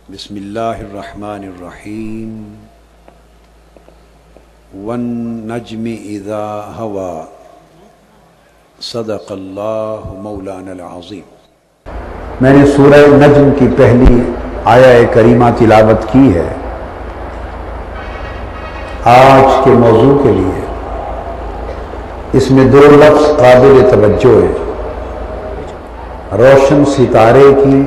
بسم اللہ الرحمن الرحیم والنجم اذا ہوا صدق اللہ مولانا العظیم۔ میں نے سورہ نجم کی پہلی آیہ کریمہ تلاوت کی ہے آج کے موضوع کے لیے۔ اس میں دو لفظ قابل توجہ ہیں، روشن ستارے کی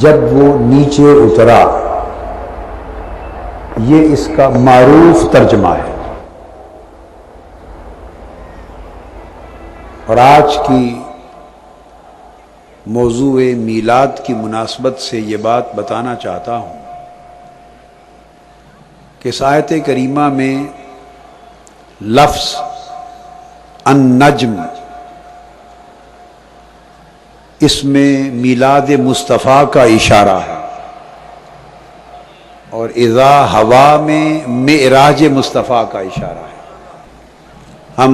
جب وہ نیچے اترا، یہ اس کا معروف ترجمہ ہے۔ اور آج کی موضوع میلاد کی مناسبت سے یہ بات بتانا چاہتا ہوں کہ اس آیت کریمہ میں لفظ النجم، اس میں میلاد مصطفیٰ کا اشارہ ہے، اور اذا ہوا میں معراج مصطفیٰ کا اشارہ ہے۔ ہم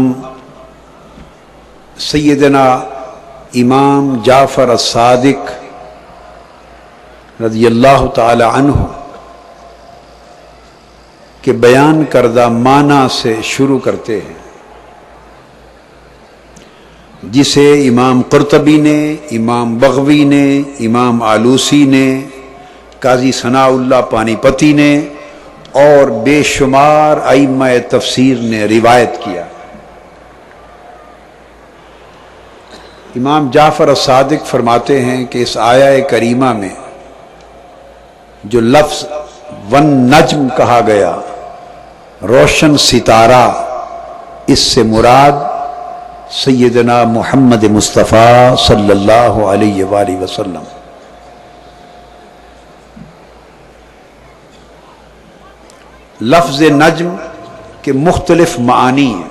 سیدنا امام جعفر الصادق رضی اللہ تعالی عنہ کے بیان کردہ معنی سے شروع کرتے ہیں، جسے امام قرطبی نے، امام بغوی نے، امام آلوسی نے، قاضی ثناء اللہ پانی پتی نے اور بے شمار ائمہ تفسیر نے روایت کیا۔ امام جعفر الصادق فرماتے ہیں کہ اس آیہ کریمہ میں جو لفظ والنجم کہا گیا، روشن ستارہ، اس سے مراد سیدنا محمد مصطفیٰ صلی اللہ علیہ وآلہ وسلم۔ لفظ نجم کے مختلف معانی ہیں۔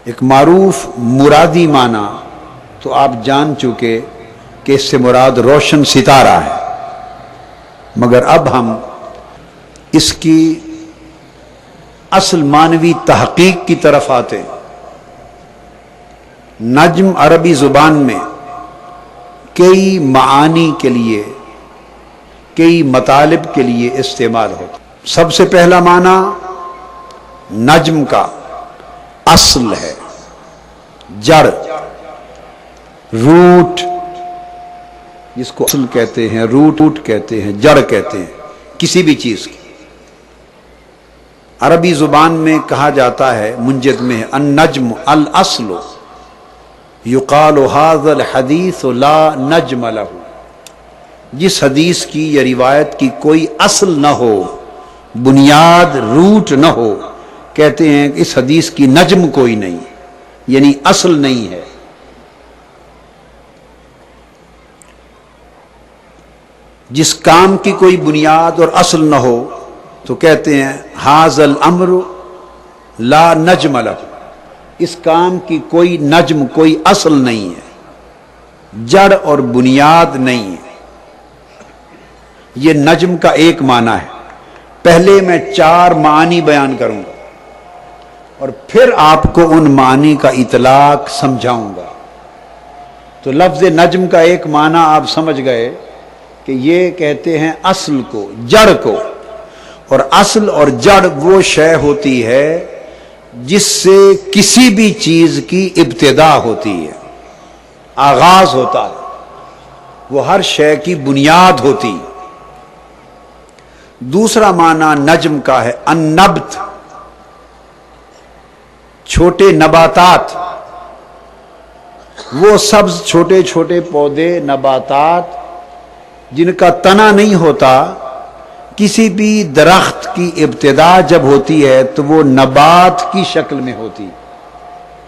ایک معروف مرادی معنی تو آپ جان چکے کہ اس سے مراد روشن ستارہ ہے، مگر اب ہم اس کی اصل معنوی تحقیق کی طرف آتے ہیں۔ نجم عربی زبان میں کئی معانی کے لیے، کئی مطالب کے لیے استعمال ہوتا ہے۔ سب سے پہلا معنی نجم کا اصل ہے، جڑ، روٹ، جس کو اصل کہتے ہیں، روٹ کہتے ہیں، جڑ کہتے ہیں کسی بھی چیز کی۔ عربی زبان میں کہا جاتا ہے، منجد میں ہے، النجم الاصل یقال ھذا الحدیث لا نجم لہ۔ جس حدیث کی یا روایت کی کوئی اصل نہ ہو، بنیاد، روٹ نہ ہو، کہتے ہیں کہ اس حدیث کی نجم کوئی نہیں، یعنی اصل نہیں ہے۔ جس کام کی کوئی بنیاد اور اصل نہ ہو تو کہتے ہیں ھذا الامر لا نجم لہ، اس کام کی کوئی نجم، کوئی اصل نہیں ہے، جڑ اور بنیاد نہیں ہے۔ یہ نجم کا ایک معنی ہے۔ پہلے میں 4 معانی بیان کروں گا اور پھر آپ کو ان معانی کا اطلاق سمجھاؤں گا۔ تو لفظ نجم کا ایک معنی آپ سمجھ گئے کہ یہ کہتے ہیں اصل کو، جڑ کو، اور اصل اور جڑ وہ شے ہوتی ہے جس سے کسی بھی چیز کی ابتدا ہوتی ہے، آغاز ہوتا ہے، وہ ہر شے کی بنیاد ہوتی ہے۔ دوسرا معنی نجم کا ہے النبت، چھوٹے نباتات، وہ سبز چھوٹے چھوٹے پودے، نباتات جن کا تنا نہیں ہوتا۔ کسی بھی درخت کی ابتدا جب ہوتی ہے تو وہ نبات کی شکل میں ہوتی،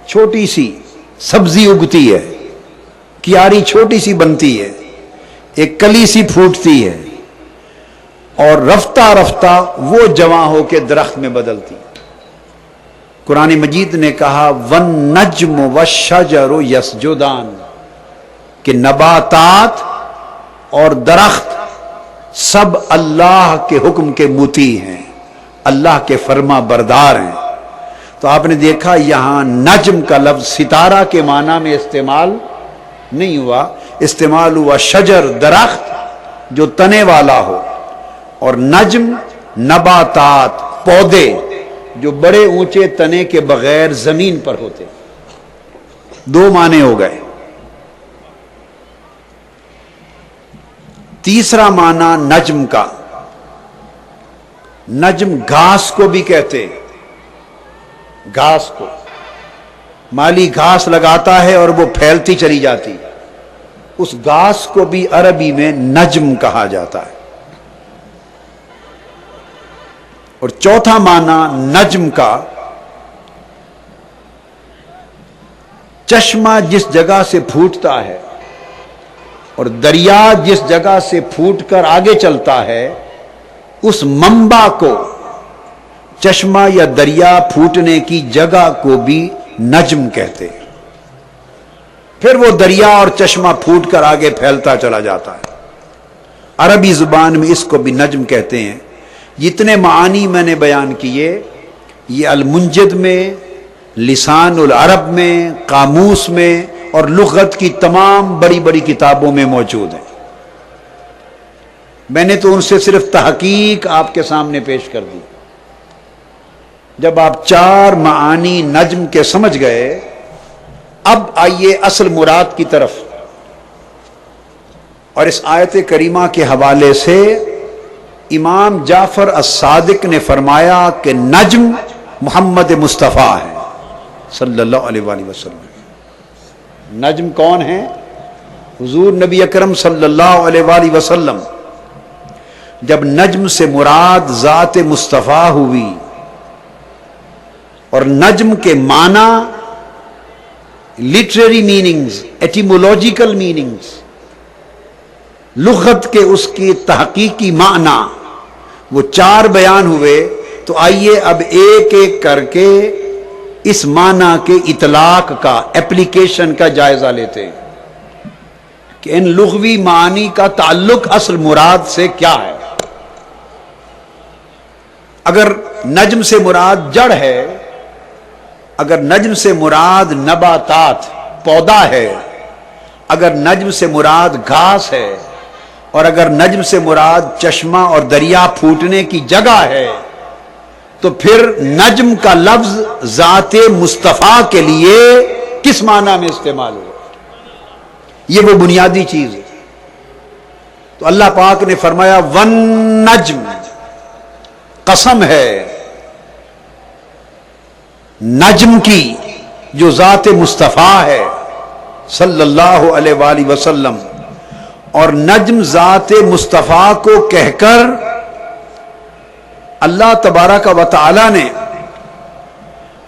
چھوٹی سی سبزی اگتی ہے، کیاری چھوٹی سی بنتی ہے، ایک کلی سی پھوٹتی ہے، اور رفتہ رفتہ وہ جواں ہو کے درخت میں بدلتی۔ قرآن مجید نے کہا وَالنَّجْمُ وَالشَّجَرُ يَسْجُدَانِ، کہ نباتات اور درخت سب اللہ کے حکم کے مطیع ہیں، اللہ کے فرما بردار ہیں۔ تو آپ نے دیکھا یہاں نجم کا لفظ ستارہ کے معنی میں استعمال نہیں ہوا، استعمال ہوا شجر درخت جو تنے والا ہو، اور نجم نباتات پودے جو بڑے اونچے تنے کے بغیر زمین پر ہوتے. دو معنی ہو گئے. تیسرا معنی نجم کا، نجم گھاس کو بھی کہتے ہیں. گھاس کو مالی گھاس لگاتا ہے اور وہ پھیلتی چلی جاتی، اس گھاس کو بھی عربی میں نجم کہا جاتا ہے. اور چوتھا معنی نجم کا، چشمہ جس جگہ سے پھوٹتا ہے اور دریا جس جگہ سے پھوٹ کر آگے چلتا ہے، اس منبع کو، چشمہ یا دریا پھوٹنے کی جگہ کو بھی نجم کہتے ہیں. پھر وہ دریا اور چشمہ پھوٹ کر آگے پھیلتا چلا جاتا ہے. عربی زبان میں اس کو بھی نجم کہتے ہیں. جتنے معانی میں نے بیان کیے یہ المنجد میں، لسان العرب میں، قاموس میں اور لغت کی تمام بڑی بڑی کتابوں میں موجود ہیں. میں نے تو ان سے صرف تحقیق آپ کے سامنے پیش کر دی. جب آپ چار معانی نجم کے سمجھ گئے، اب آئیے اصل مراد کی طرف. اور اس آیت کریمہ کے حوالے سے امام جعفر الصادق نے فرمایا کہ نجم محمد مصطفیٰ ہے صلی اللہ علیہ وآلہ وسلم. نجم کون ہے؟ حضور نبی اکرم صلی اللہ علیہ وآلہ وسلم. جب نجم سے مراد ذات مصطفیٰ ہوئی، اور نجم کے معنی لٹریری میننگز، ایٹیمولوجیکل میننگز، لغت کے اس کی تحقیقی معنی وہ چار بیان ہوئے. تو آئیے اب ایک ایک کر کے اس معنی کے اطلاق کا، ایپلیکیشن کا جائزہ لیتے ہیں کہ ان لغوی معانی کا تعلق اصل مراد سے کیا ہے. اگر نجم سے مراد جڑ ہے، اگر نجم سے مراد نباتات پودا ہے، اگر نجم سے مراد گھاس ہے، اور اگر نجم سے مراد چشمہ اور دریا پھوٹنے کی جگہ ہے، تو پھر نجم کا لفظ ذات مصطفیٰ کے لیے کس معنی میں استعمال ہوا؟ یہ وہ بنیادی چیز ہے. تو اللہ پاک نے فرمایا والنجم، قسم ہے نجم کی جو ذات مصطفیٰ ہے صلی اللہ علیہ وآلہ وسلم. اور نجم ذات مصطفیٰ کو کہہ کر اللہ تبارک و تعالی نے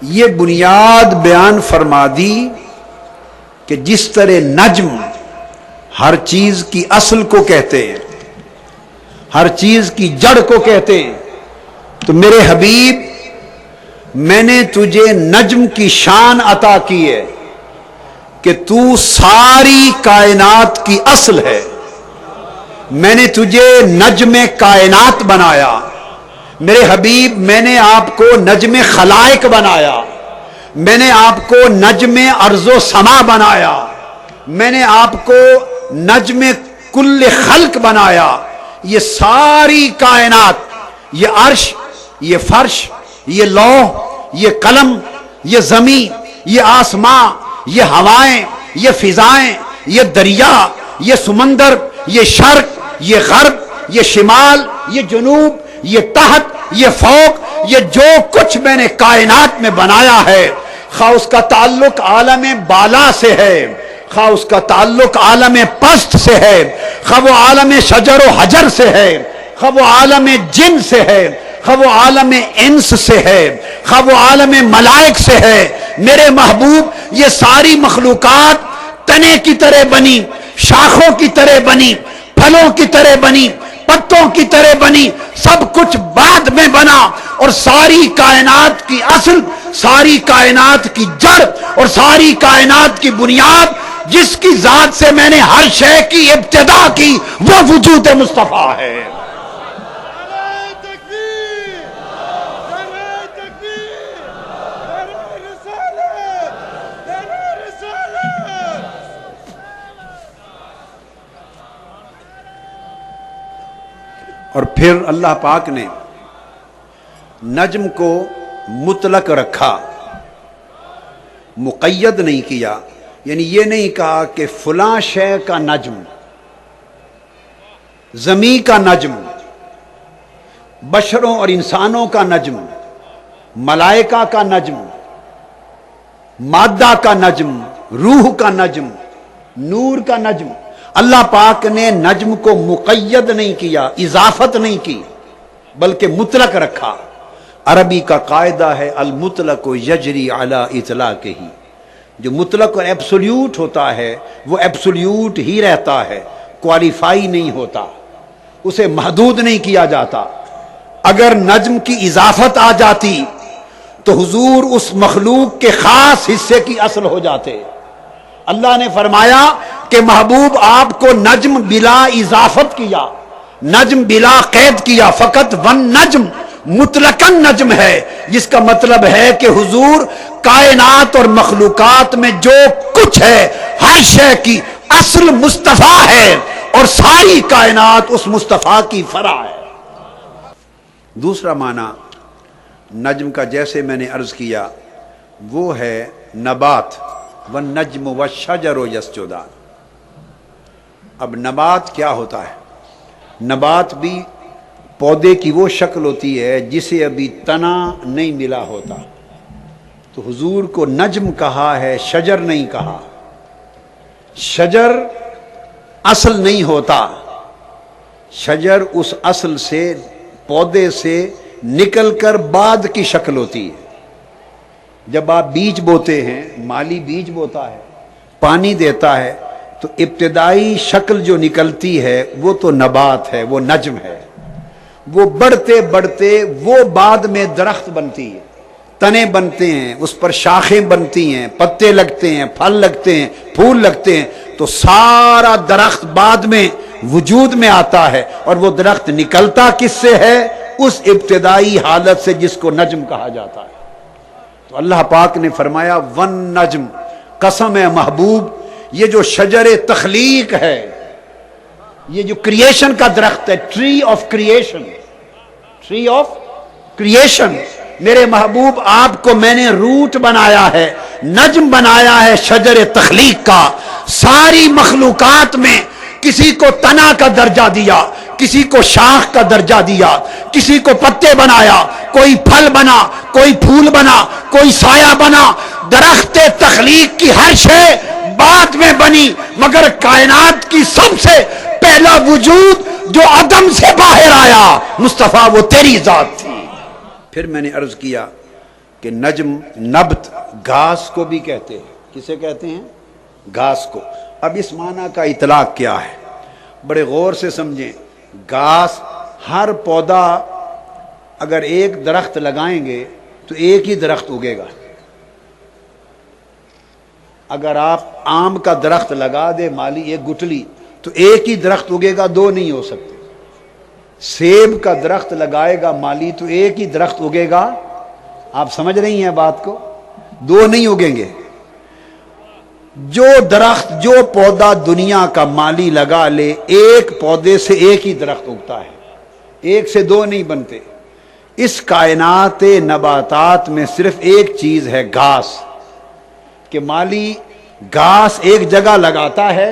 یہ بنیاد بیان فرما دی کہ جس طرح نجم ہر چیز کی اصل کو کہتے ہیں، ہر چیز کی جڑ کو کہتے ہیں، تو میرے حبیب میں نے تجھے نجم کی شان عطا کی ہے کہ تو ساری کائنات کی اصل ہے. میں نے تجھے نجم کائنات بنایا میرے حبیب. میں نے آپ کو نجم خلائق بنایا. میں نے آپ کو نجم ارض و سما بنایا. میں نے آپ کو نجم کل خلق بنایا. یہ ساری کائنات، یہ عرش، یہ فرش، یہ لوح، یہ قلم، یہ زمین، یہ آسماں، یہ ہوائیں، یہ فضائیں، یہ دریا، یہ سمندر، یہ شرق، یہ غرب، یہ شمال، یہ جنوب، یہ تحت، یہ فوق، یہ جو کچھ میں نے کائنات میں بنایا ہے، خواہ اس کا تعلق عالم بالا سے ہے، خواہ اس کا تعلق عالم پست سے ہے، خواہ وہ عالم شجر و حجر سے ہے، خواہ وہ عالم جن سے ہے، خواہ وہ عالم انس سے ہے، خواہ وہ عالم ملائک سے ہے. میرے محبوب یہ ساری مخلوقات تنے کی طرح بنی، شاخوں کی طرح بنی، پھلوں کی طرح بنی، پتوں کی طرح بنی، سب کچھ بعد میں بنا. اور ساری کائنات کی اصل، ساری کائنات کی جڑ اور ساری کائنات کی بنیاد، جس کی ذات سے میں نے ہر شے کی ابتدا کی، وہ وجود مصطفیٰ ہے. اور پھر اللہ پاک نے نجم کو مطلق رکھا، مقید نہیں کیا، یعنی یہ نہیں کہا کہ فلاں شے کا نجم، زمین کا نجم، بشروں اور انسانوں کا نجم، ملائکہ کا نجم، مادہ کا نجم، روح کا نجم، نور کا نجم۔ اللہ پاک نے نجم کو مقید نہیں کیا، اضافت نہیں کی، بلکہ مطلق رکھا۔ عربی کا قاعدہ ہے المطلق یجری علی اطلاقہ، جو مطلق اور ایبسولیوٹ ہوتا ہے وہ ایبسولیوٹ ہی رہتا ہے، کوالیفائی نہیں ہوتا، اسے محدود نہیں کیا جاتا۔ اگر نجم کی اضافت آ جاتی تو حضور اس مخلوق کے خاص حصے کی اصل ہو جاتے۔ اللہ نے فرمایا کہ محبوب آپ کو نجم بلا اضافت کیا، نجم بلا قید کیا، فقط ون نجم، مطلقاً نجم ہے، جس کا مطلب ہے کہ حضور کائنات اور مخلوقات میں جو کچھ ہے ہر شے کی اصل مصطفیٰ ہے، اور ساری کائنات اس مصطفیٰ کی فرع ہے۔ دوسرا معنی نجم کا جیسے میں نے عرض کیا وہ ہے نبات، والنجم والشجر یسجدان۔ اب نبات کیا ہوتا ہے؟ نبات بھی پودے کی وہ شکل ہوتی ہے جسے ابھی تنا نہیں ملا ہوتا، تو حضور کو نجم کہا ہے، شجر نہیں کہا۔ شجر اصل نہیں ہوتا، شجر اس اصل سے، پودے سے نکل کر بعد کی شکل ہوتی ہے۔ جب آپ بیج بوتے ہیں، مالی بیج بوتا ہے، پانی دیتا ہے، تو ابتدائی شکل جو نکلتی ہے وہ تو نبات ہے، وہ نجم ہے۔ وہ بڑھتے بڑھتے وہ بعد میں درخت بنتی ہے، تنے بنتے ہیں، اس پر شاخیں بنتی ہیں، پتے لگتے ہیں، پھل لگتے ہیں، پھول لگتے ہیں، تو سارا درخت بعد میں وجود میں آتا ہے۔ اور وہ درخت نکلتا کس سے ہے؟ اس ابتدائی حالت سے جس کو نجم کہا جاتا ہے۔ تو اللہ پاک نے فرمایا ون نجم، قسم ہے محبوب، یہ جو شجر تخلیق ہے، یہ جو کریشن کا درخت ہے، tree of creation, tree of creation, میرے محبوب آپ کو میں نے روٹ بنایا ہے، نجم بنایا ہے شجر تخلیق کا۔ ساری مخلوقات میں کسی کو تنا کا درجہ دیا، کسی کو شاخ کا درجہ دیا، کسی کو پتے بنایا، کوئی پھل بنا، کوئی پھول بنا، کوئی سایہ بنا۔ درخت تخلیق کی ہر شے بعد میں بنی، مگر کائنات کی سب سے پہلا وجود جو عدم سے باہر آیا، مصطفیٰ، وہ تیری ذات تھی۔ پھر میں نے عرض کیا کہ نجم نبت، گھاس کو بھی کہتے ہیں۔ کسے کہتے ہیں؟ گھاس کو۔ اب اس معنی کا اطلاق کیا ہے؟ بڑے غور سے سمجھیں۔ گھاس، ہر پودا اگر ایک درخت لگائیں گے تو ایک ہی درخت اگے گا۔ اگر آپ آم کا درخت لگا دے مالی، ایک گٹلی، تو ایک ہی درخت اگے گا، دو نہیں ہو سکتے۔ سیب کا درخت لگائے گا مالی تو ایک ہی درخت اگے گا۔ آپ سمجھ رہی ہیں بات کو؟ دو نہیں اگیں گے۔ جو درخت، جو پودا دنیا کا مالی لگا لے، ایک پودے سے ایک ہی درخت اگتا ہے، ایک سے دو نہیں بنتے۔ اس کائنات نباتات میں صرف ایک چیز ہے، گھاس، کہ مالی گھاس ایک جگہ لگاتا ہے،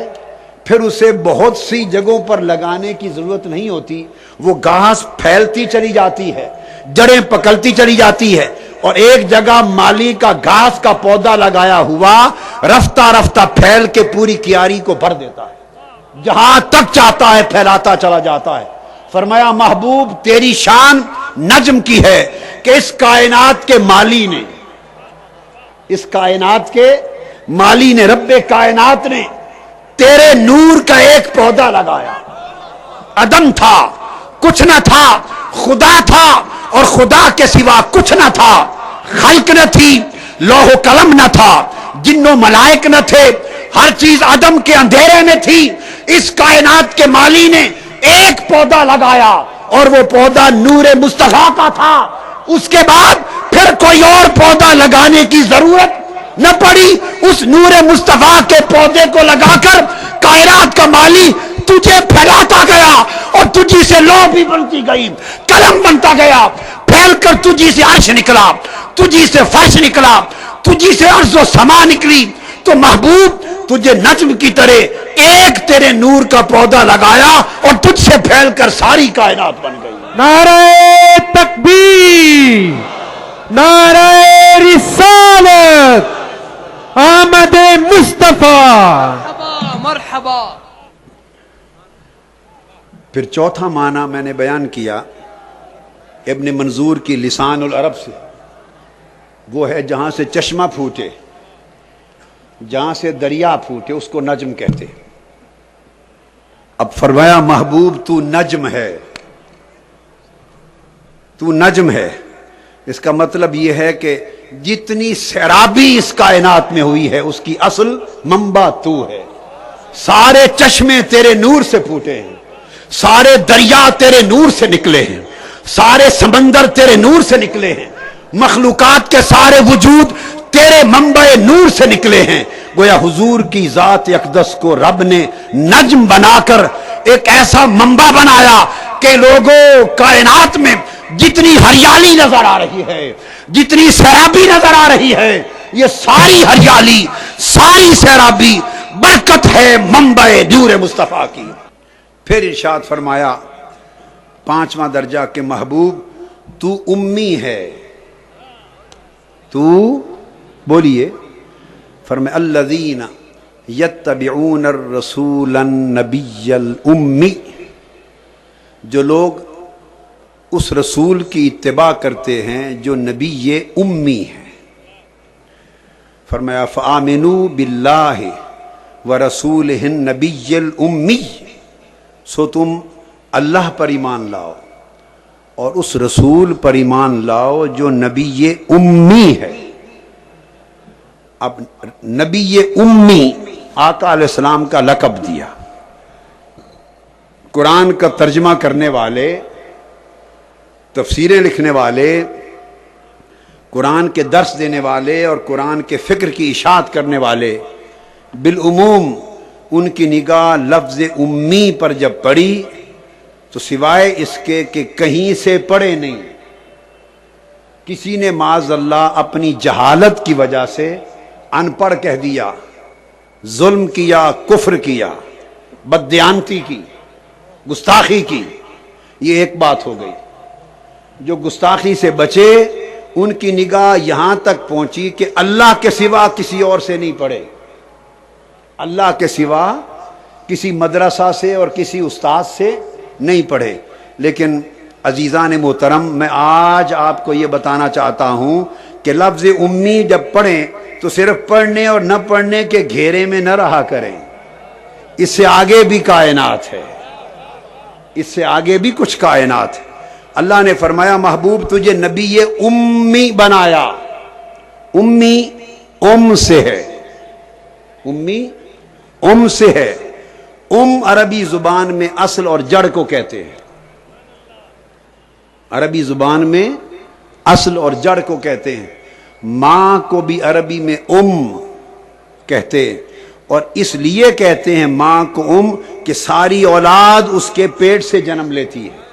پھر اسے بہت سی جگہوں پر لگانے کی ضرورت نہیں ہوتی، وہ گھاس پھیلتی چلی جاتی ہے، جڑیں پکڑتی چلی جاتی ہے، اور ایک جگہ مالی کا گھاس کا پودا لگایا ہوا رفتہ رفتہ پھیل کے پوری کیاری کو بھر دیتا ہے، جہاں تک چاہتا ہے پھیلاتا چلا جاتا ہے۔ فرمایا محبوب تیری شان نجم کی ہے کہ اس کائنات کے مالی نے، اس کائنات کے مالی نے، رب کائنات نے تیرے نور کا ایک پودا لگایا۔ عدم تھا، کچھ نہ تھا، خدا تھا، اور خدا کے سوا کچھ نہ تھا۔ خلق نہ تھی، لوح و قلم نہ تھا، جن و ملائک نہ تھے، ہر چیز عدم کے اندھیرے میں تھی۔ اس کائنات کے مالی نے ایک پودا لگایا، اور وہ پودا نور مصطفیٰ کا تھا۔ اس کے بعد پھر کوئی اور پودا لگانے کی ضرورت نہ پڑی۔ اس نور مصطفیٰ کے پودے کو لگا کر کائنات کا مالی تجھے پھیلاتا گیا، اور تجھی سے لو بھی بنتی گئی، قلم بنتا گیا، پھیل کر تجھی سے عرش نکلا، تجھی سے فرش نکلا، تجھی سے ارض و سما نکلی۔ تو محبوب تجھے نجم کی طرح ایک تیرے نور کا پودا لگایا اور تجھ سے پھیل کر ساری کائنات بن گئی۔ نعرہ تکبیر، نعرہ رسالت، آمد مصطفیٰ۔ مرحبا مرحبا۔ پھر چوتھا معنی میں نے بیان کیا ابن منظور کی لسان العرب سے، وہ ہے جہاں سے چشمہ پھوٹے، جہاں سے دریا پھوٹے، اس کو نجم کہتے۔ اب فرمایا محبوب تو نجم ہے، تو نجم ہے۔ اس کا مطلب یہ ہے کہ جتنی سیرابی اس کائنات میں ہوئی ہے اس کی اصل منبع تو ہے۔ سارے چشمے تیرے نور سے پھوٹے ہیں، سارے دریا تیرے نور سے نکلے ہیں، سارے سمندر تیرے نور سے نکلے ہیں، مخلوقات کے سارے وجود تیرے منبع نور سے نکلے ہیں۔ گویا حضور کی ذات اقدس کو رب نے نجم بنا کر ایک ایسا منبع بنایا کہ لوگوں کائنات میں جتنی ہریالی نظر آ رہی ہے، جتنی سیرابی نظر آ رہی ہے، یہ ساری ہریالی، ساری سیرابی برکت ہے منبع نور مصطفیٰ کی۔ پھر ارشاد فرمایا پانچواں درجہ کہ محبوب تو امی ہے، تو بولیے، فرمایا الذین یتبعون الرسول النبی الامی، جو لوگ اس رسول کی اتباع کرتے ہیں جو نبی امی ہے۔ فرمایا فآمنوا باللہ ورسولہ النبی الامی، سو تم اللہ پر ایمان لاؤ اور اس رسول پر ایمان لاؤ جو نبی امی ہے۔ اب نبی امی آقا علیہ السلام کا لقب دیا۔ قرآن کا ترجمہ کرنے والے، تفسیریں لکھنے والے، قرآن کے درس دینے والے اور قرآن کے فکر کی اشاعت کرنے والے بالعموم ان کی نگاہ لفظ امی پر جب پڑی تو سوائے اس کے کہ کہیں سے پڑھے نہیں، کسی نے معاذ اللہ اپنی جہالت کی وجہ سے ان پڑھ کہہ دیا، ظلم کیا، کفر کیا، بددیانتی کی، گستاخی کی، یہ ایک بات ہو گئی۔ جو گستاخی سے بچے ان کی نگاہ یہاں تک پہنچی کہ اللہ کے سوا کسی اور سے نہیں پڑھے، اللہ کے سوا کسی مدرسہ سے اور کسی استاد سے نہیں پڑھے۔ لیکن عزیزان محترم، میں آج آپ کو یہ بتانا چاہتا ہوں کہ لفظ امی جب پڑھیں تو صرف پڑھنے اور نہ پڑھنے کے گھیرے میں نہ رہا کریں، اس سے آگے بھی کائنات ہے، اس سے آگے بھی کچھ کائنات ہے۔ اللہ نے فرمایا محبوب تجھے نبی امی بنایا۔ امی ام سے ہے، امی ام سے ہے۔ ام عربی زبان میں اصل اور جڑ کو کہتے ہیں، عربی زبان میں اصل اور جڑ کو کہتے ہیں۔ ماں کو بھی عربی میں ام کہتے ہیں، اور اس لیے کہتے ہیں ماں کو ام کہ ساری اولاد اس کے پیٹ سے جنم لیتی ہے۔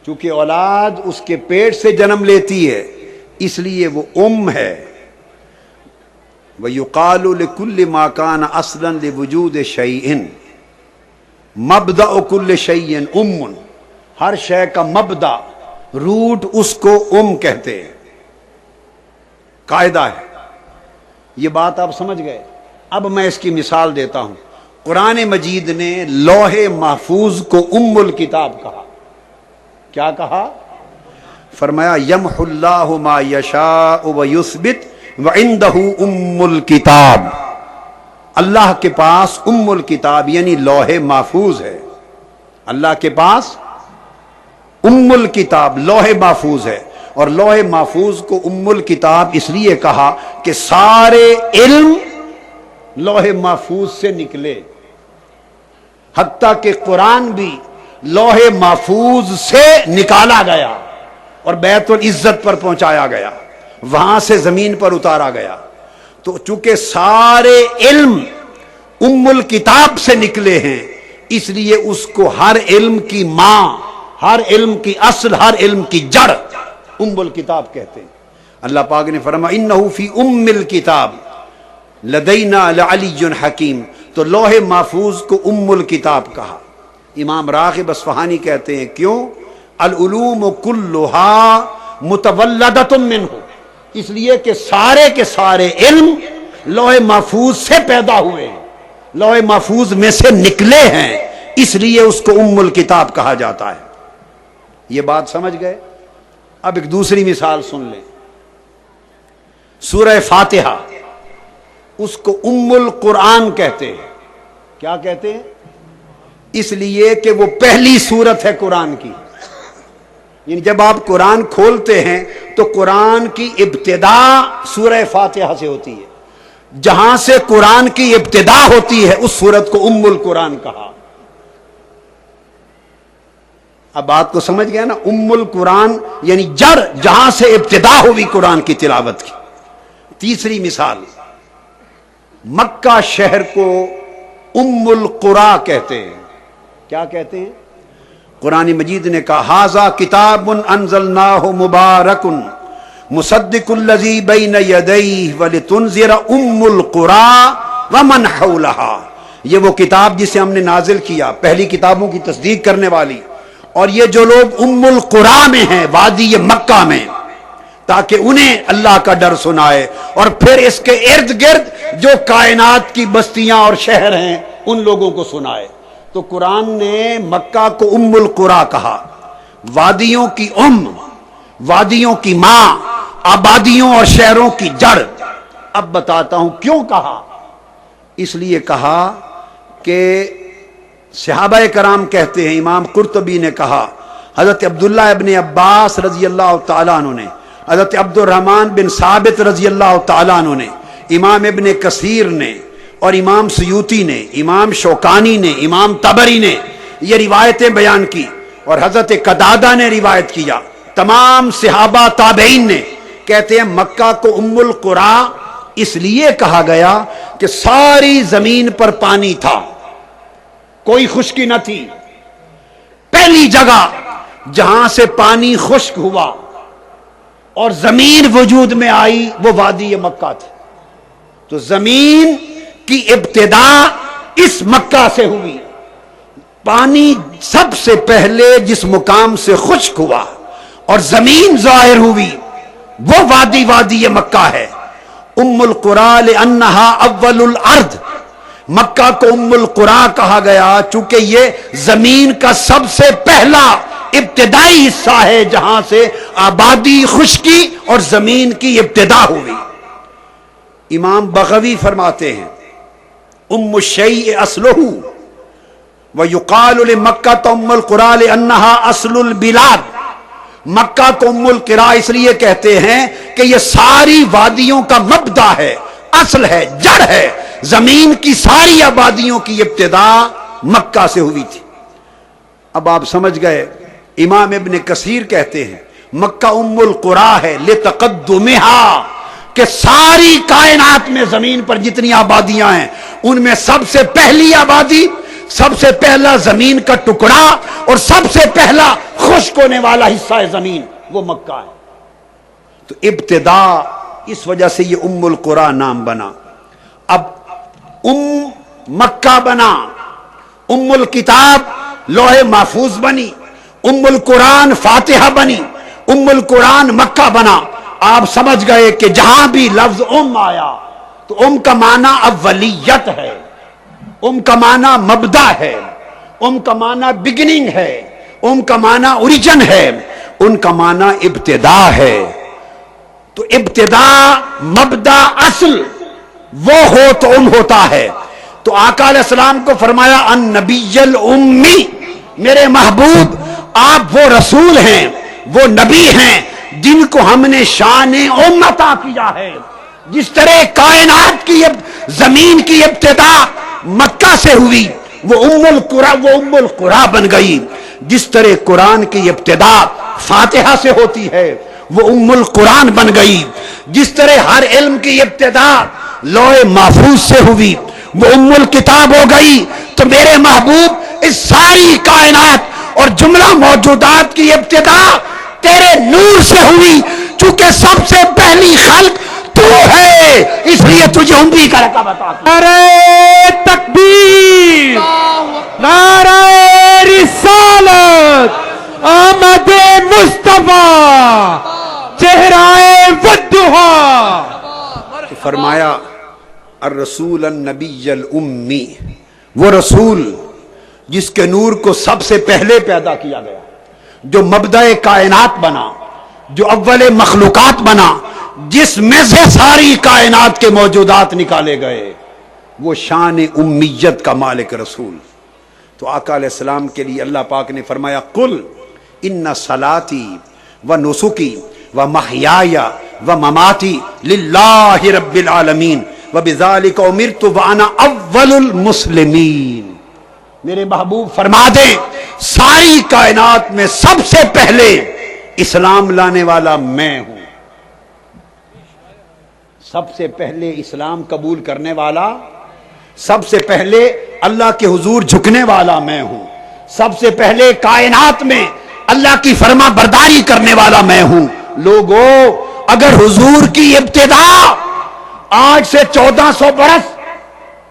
چونکہ اولاد اس کے پیٹ سے جنم لیتی ہے اس لیے وہ ام ہے۔ وَيُقَالُ لِكُلِّ مَا كَانَ أَصْلًا لِوُجُودِ شَيْءٍ مَبْدَأُ كُلِّ شَيْءٍ أُمٌّ، ہر شے کا مبدأ، روٹ اس کو ام کہتے ہیں، قاعدہ ہے۔ یہ بات آپ سمجھ گئے؟ اب میں اس کی مثال دیتا ہوں۔ قرآن مجید نے لوح محفوظ کو ام الکتاب کہا۔ کیا کہا؟ فرمایا یمحو اللہ ما یشاء ویثبت وعندہ ام الکتاب، اللہ کے پاس ام الکتاب یعنی لوح محفوظ ہے، اللہ کے پاس ام الکتاب لوح محفوظ ہے۔ اور لوح محفوظ کو ام الکتاب اس لیے کہا کہ سارے علم لوح محفوظ سے نکلے، حتیٰ کہ قرآن بھی لوح محفوظ سے نکالا گیا اور بیت العزت پر پہنچایا گیا، وہاں سے زمین پر اتارا گیا۔ تو چونکہ سارے علم ام الکتاب سے نکلے ہیں اس لیے اس کو ہر علم کی ماں، ہر علم کی اصل، ہر علم کی جڑ ام الکتاب کہتے ہیں۔ اللہ پاک نے فرمایا انہ فی ام الکتاب لدینا لعلی حکیم، تو لوح محفوظ کو ام الکتاب کہا۔ امام راغب اصفہانی کہتے ہیں کیوں؟ العلوم کلھا متولدۃ منہ، اس لیے کہ سارے کے سارے علم لوح محفوظ سے پیدا ہوئے ہیں، لوح محفوظ میں سے نکلے ہیں، اس لیے اس کو ام الکتاب کہا جاتا ہے۔ یہ بات سمجھ گئے؟ اب ایک دوسری مثال سن لیں۔ سورہ فاتحہ، اس کو ام القرآن کہتے ہیں۔ کیا کہتے ہیں؟ اس لیے کہ وہ پہلی سورت ہے قرآن کی، یعنی جب آپ قرآن کھولتے ہیں تو قرآن کی ابتدا سورہ فاتحہ سے ہوتی ہے، جہاں سے قرآن کی ابتدا ہوتی ہے اس سورت کو ام القرآن کہا۔ اب بات کو سمجھ گیا نا؟ ام القرآن یعنی جڑ، جہاں سے ابتدا ہوئی قرآن کی تلاوت کی۔ تیسری مثال، مکہ شہر کو ام القرى کہتے ہیں۔ کیا کہتے ہیں؟ قرآن مجید نے کہا ھذا کتاب انزلناہ مبارک مصدق الذی بین یدیہ ولتنذر ام القرى ومن حولہا، یہ وہ کتاب جسے ہم نے نازل کیا، پہلی کتابوں کی تصدیق کرنے والی، اور یہ جو لوگ ام القرى میں ہیں، وادی مکہ میں، تاکہ انہیں اللہ کا ڈر سنائے، اور پھر اس کے ارد گرد جو کائنات کی بستیاں اور شہر ہیں ان لوگوں کو سنائے۔ تو قرآن نے مکہ کو ام القرى کہا، وادیوں کی وادیوں کی ماں، آبادیوں اور شہروں کی جڑ۔ اب بتاتا ہوں کیوں کہا۔ اس لیے کہا کہ صحابہ کرام کہتے ہیں، امام قرطبی نے کہا، حضرت عبداللہ ابن عباس رضی اللہ تعالیٰ عنہ نے، حضرت عبد الرحمن بن ثابت رضی اللہ تعالیٰ عنہ نے، امام ابن کثیر نے، اور امام سیوطی نے، امام شوکانی نے، امام طبری نے یہ روایتیں بیان کی، اور حضرت قتادہ نے روایت کیا، تمام صحابہ تابعین نے، کہتے ہیں مکہ کو ام القرى اس لیے کہا گیا کہ ساری زمین پر پانی تھا، کوئی خشکی نہ تھی۔ پہلی جگہ جہاں سے پانی خشک ہوا اور زمین وجود میں آئی وہ وادی مکہ تھی۔ تو زمین کی ابتدا اس مکہ سے ہوئی۔ پانی سب سے پہلے جس مقام سے خشک ہوا اور زمین ظاہر ہوئی وہ وادی مکہ ہے۔ ام القرى لانہا اول الارض، مکہ کو ام القرى کہا گیا چونکہ یہ زمین کا سب سے پہلا ابتدائی حصہ ہے جہاں سے آبادی، خشکی اور زمین کی ابتدا ہوئی۔ امام بغوی فرماتے ہیں ام الشیء اصلہ ویقال لمکہ ام القرى لانہا اصل البلاد، مکہ کو ام القرى اس لیے کہتے ہیں کہ یہ ساری وادیوں کا مبدا ہے، اصل ہے، جڑ ہے، زمین کی ساری آبادیوں کی ابتدا مکہ سے ہوئی تھی۔ اب آپ سمجھ گئے۔ امام ابن کثیر کہتے ہیں مکہ ام القرى ہے لتقدمہا، کہ ساری کائنات میں زمین پر جتنی آبادیاں ہیں ان میں سب سے پہلی آبادی، سب سے پہلا زمین کا ٹکڑا اور سب سے پہلا خشک ہونے والا حصہ ہے زمین، وہ مکہ ہے۔ تو ابتدا اس وجہ سے یہ ام القرى نام بنا۔ اب مکہ بنا، ام الکتاب لوح محفوظ بنی، ام القرآن فاتحہ بنی، ام القرآن مکہ بنا۔ آپ سمجھ گئے کہ جہاں بھی لفظ آیا تو کا معنی اولیت ہے، کا معنی مبدا ہے، کا معنی بگننگ ہے، کا معنی اوریجن ہے، کا معنی ابتدا ہے۔ تو ابتدا، مبدا، اصل وہ ہو تو ہوتا ہے۔ تو آقا علیہ السلام کو فرمایا ان نبی الامی، میرے محبوب آپ وہ رسول ہیں، وہ نبی ہیں جن کو ہم نے شان عطا کیا ہے۔ جس طرح کائنات کی زمین کی ابتدا مکہ سے ہوئی وہ ام القرى بن گئی، جس طرح قرآن کی ابتدا فاتحہ سے ہوتی ہے وہ ام القرآن بن گئی، جس طرح ہر علم کی ابتدا لوح محفوظ سے ہوئی وہ ام الکتاب ہو گئی۔ تو میرے محبوب ساری کائنات اور جملہ موجودات کی ابتدا تیرے نور سے ہوئی، چونکہ سب سے پہلی خلق تو ہے، اس لیے تجھے امبی کا لقب عطا کیا۔ نعرہ تکبیر، نعرہ رسالت، آمد مصطفیٰ، چہرہ والضحیٰ۔ فرمایا الرسول النبی الامی، وہ رسول جس کے نور کو سب سے پہلے پیدا کیا گیا، جو مبدأ کائنات بنا، جو اول مخلوقات بنا، جس میں سے ساری کائنات کے موجودات نکالے گئے، وہ شان امیت کا مالک رسول۔ تو آقا علیہ السلام کے لیے اللہ پاک نے فرمایا قل ان صلاتی و نسکی و محیای و مماتی للہ رب العالمین وبذالک امرت وانا اول المسلمین۔ میرے محبوب فرما دیں ساری کائنات میں سب سے پہلے اسلام لانے والا میں ہوں، سب سے پہلے اسلام قبول کرنے والا، سب سے پہلے اللہ کے حضور جھکنے والا میں ہوں، سب سے پہلے کائنات میں اللہ کی فرما برداری کرنے والا میں ہوں۔ لوگو اگر حضور کی ابتدا آج سے 1400 برس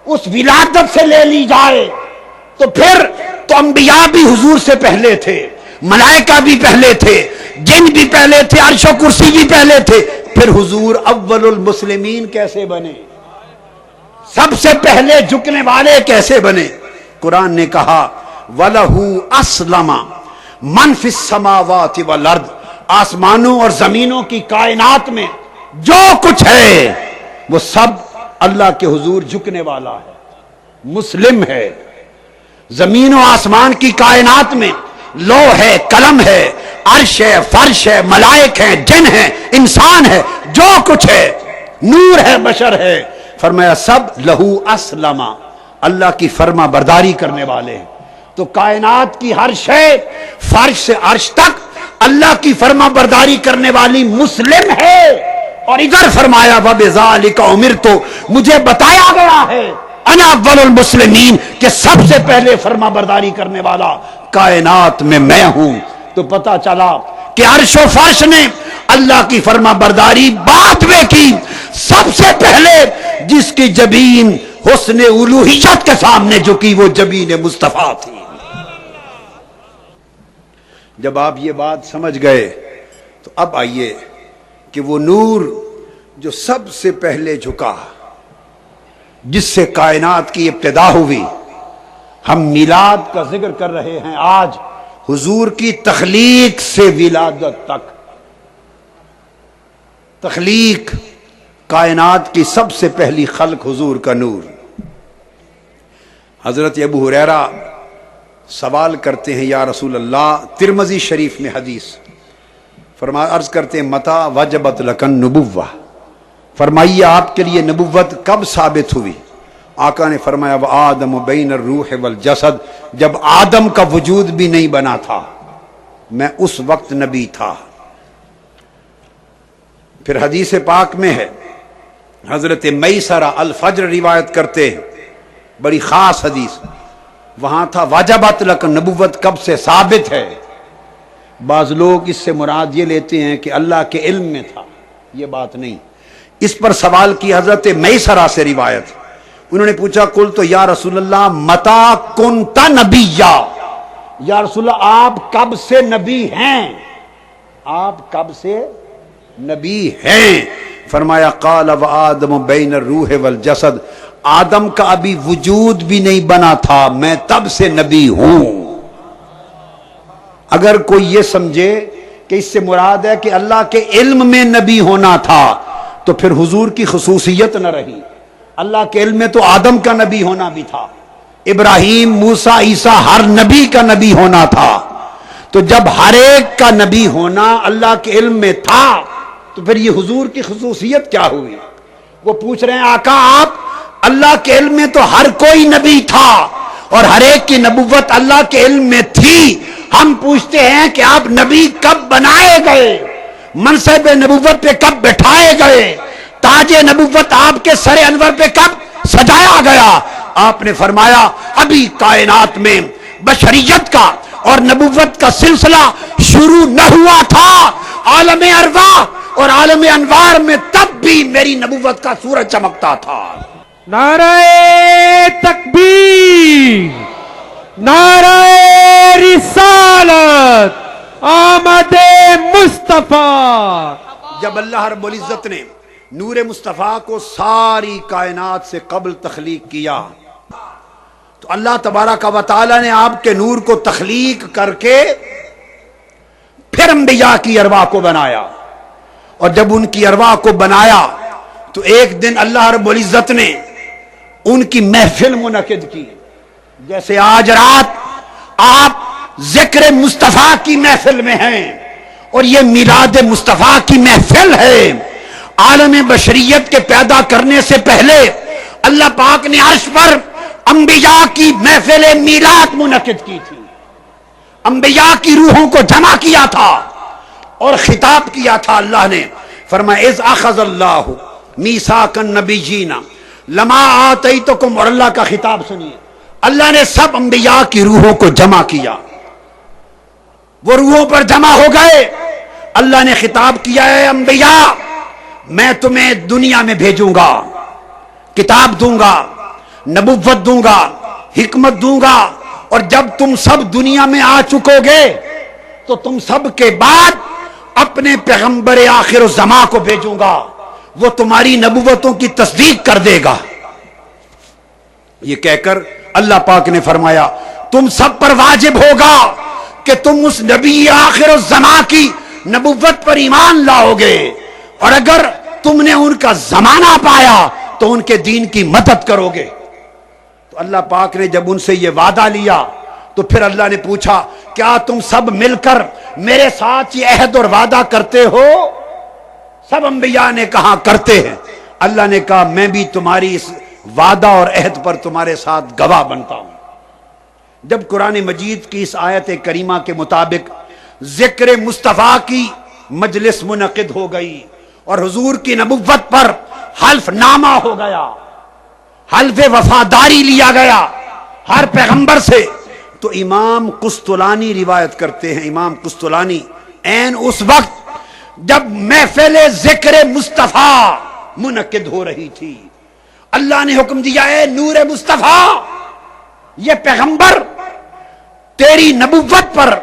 اس ولادت سے لے لی جائے تو پھر تو انبیاء بھی حضور سے پہلے تھے، ملائکہ بھی پہلے تھے، جن بھی پہلے تھے، عرش و کرسی بھی پہلے تھے، پھر حضور اول المسلمین کیسے بنے؟ سب سے پہلے جھکنے والے کیسے بنے؟ قرآن نے کہا وَلَهُ أَسْلَمَ مَنْ فِي السَّمَاوَاتِ وَالْأَرْضِ، آسمانوں اور زمینوں کی کائنات میں جو کچھ ہے وہ سب اللہ کے حضور جھکنے والا ہے، مسلم ہے۔ زمین و آسمان کی کائنات میں لوح ہے، قلم ہے، عرش ہے، فرش ہے، ملائک ہیں، جن ہیں، انسان ہے، جو کچھ ہے، نور ہے، بشر ہے، فرمایا سب لہو اسلم، اللہ کی فرما برداری کرنے والے ہیں۔ تو کائنات کی ہر شے فرش سے عرش تک اللہ کی فرما برداری کرنے والی مسلم ہے۔ اور ادھر فرمایا وَبِذَالِكَ أُمِرْتُ، مجھے بتایا گیا ہے انا اول المسلمین کہ سب سے پہلے فرما برداری کرنے والا کائنات میں ہوں۔ تو پتہ چلا کہ عرش و فرش نے اللہ کی فرما برداری بعد میں کی، سب سے پہلے جس کی جبین حسن الوہیت کے سامنے جھکی وہ جبین مصطفیٰ تھی۔ جب آپ یہ بات سمجھ گئے تو اب آئیے کہ وہ نور جو سب سے پہلے جھکا، جس سے کائنات کی ابتدا ہوئی، ہم میلاد کا ذکر کر رہے ہیں آج، حضور کی تخلیق سے ولادت تک، تخلیق کائنات کی سب سے پہلی خلق حضور کا نور۔ حضرت ابو ہریرہ سوال کرتے ہیں یا رسول اللہ، ترمذی شریف میں حدیث، فرمایا عرض کرتے ہیں متا وجبت لکن نبوہ، فرمائیے آپ کے لیے نبوت کب ثابت ہوئی؟ آقا نے فرمایا وآدم بین الروح والجسد، جب آدم کا وجود بھی نہیں بنا تھا میں اس وقت نبی تھا۔ پھر حدیث پاک میں ہے، حضرت میسرہ الفجر روایت کرتے ہیں، بڑی خاص حدیث، وہاں تھا وجبت لکن نبوت کب سے ثابت ہے؟ بعض لوگ اس سے مراد یہ لیتے ہیں کہ اللہ کے علم میں تھا، یہ بات نہیں۔ اس پر سوال کی حضرت میسرہ سے روایت، انہوں نے پوچھا قل تو یا رسول اللہ متا کنت نبیا، یا رسول اللہ آپ کب سے نبی ہیں؟ آپ کب سے نبی ہیں؟ فرمایا قال وآدم بین الروح والجسد، آدم کا ابھی وجود بھی نہیں بنا تھا میں تب سے نبی ہوں۔ اگر کوئی یہ سمجھے کہ اس سے مراد ہے کہ اللہ کے علم میں نبی ہونا تھا تو پھر حضور کی خصوصیت نہ رہی۔ اللہ کے علم میں تو آدم کا نبی ہونا بھی تھا، ابراہیم، موسیٰ، عیسیٰ، ہر نبی کا نبی ہونا تھا۔ تو جب ہر ایک کا نبی ہونا اللہ کے علم میں تھا تو پھر یہ حضور کی خصوصیت کیا ہوئی؟ وہ پوچھ رہے ہیں آقا آپ، اللہ کے علم میں تو ہر کوئی نبی تھا اور ہر ایک کی نبوت اللہ کے علم میں تھی، ہم پوچھتے ہیں کہ آپ نبی کب بنائے گئے، منصب نبوت پہ کب بٹھائے گئے، تاج نبوت آپ کے سر انور پہ کب سجایا گیا؟ آپ نے فرمایا ابھی کائنات میں بشریت کا اور نبوت کا سلسلہ شروع نہ ہوا تھا عالم ارواح اور عالم انوار میں، تب بھی میری نبوت کا سورج چمکتا تھا۔ نعرہ تکبیر، نعرہ رسالت، آمد مصطفیٰ۔ جب اللہ رب العزت نے نور مصطفیٰ کو ساری کائنات سے قبل تخلیق کیا تو اللہ تبارک و تعالی نے آپ کے نور کو تخلیق کر کے پھر انبیاء کی ارواح کو بنایا، اور جب ان کی ارواح کو بنایا تو ایک دن اللہ رب العزت نے ان کی محفل منعقد کی، جیسے آج رات آپ ذکر مصطفیٰ کی محفل میں ہیں، اور یہ میلاد مصطفیٰ کی محفل ہے۔ عالم بشریت کے پیدا کرنے سے پہلے اللہ پاک نے عرش پر انبیاء کی محفل میلاد منعقد کی تھی، انبیاء کی روحوں کو جمع کیا تھا اور خطاب کیا تھا۔ اللہ نے فرمایا اذ اخذ اللہ میثاق النبیین لما آتیتکم، اور اللہ کا خطاب سنیے، اللہ نے سب انبیاء کی روحوں کو جمع کیا، وہ روحوں پر جمع ہو گئے۔ اللہ نے خطاب کیا ہے انبیاء میں تمہیں دنیا میں بھیجوں گا، کتاب دوں گا، نبوت دوں گا، حکمت دوں گا، اور جب تم سب دنیا میں آ چکو گے تو تم سب کے بعد اپنے پیغمبر آخر الزمان کو بھیجوں گا، وہ تمہاری نبوتوں کی تصدیق کر دے گا۔ یہ کہہ کر اللہ پاک نے فرمایا تم سب پر واجب ہوگا کہ تم اس نبی آخر الزمان کی نبوت پر ایمان لاؤ گے، اور اگر تم نے ان کا زمانہ پایا تو ان کے دین کی مدد کرو گے۔ تو اللہ پاک نے جب ان سے یہ وعدہ لیا تو پھر اللہ نے پوچھا کیا تم سب مل کر میرے ساتھ یہ عہد اور وعدہ کرتے ہو؟ سب انبیاء نے کہا کرتے ہیں۔ اللہ نے کہا میں بھی تمہاری اس وعدہ اور عہد پر تمہارے ساتھ گواہ بنتا ہوں۔ جب قرآن مجید کی اس آیت کریمہ کے مطابق ذکر مصطفیٰ کی مجلس منعقد ہو گئی اور حضور کی نبوت پر حلف نامہ ہو گیا، حلف وفاداری لیا گیا ہر پیغمبر سے، تو امام قسطلانی روایت کرتے ہیں، امام قسطلانی عین اس وقت جب محفل ذکر مصطفیٰ منعقد ہو رہی تھی، اللہ نے حکم دیا ہے نور مصطفیٰ یہ پیغمبر تیری نبوت پر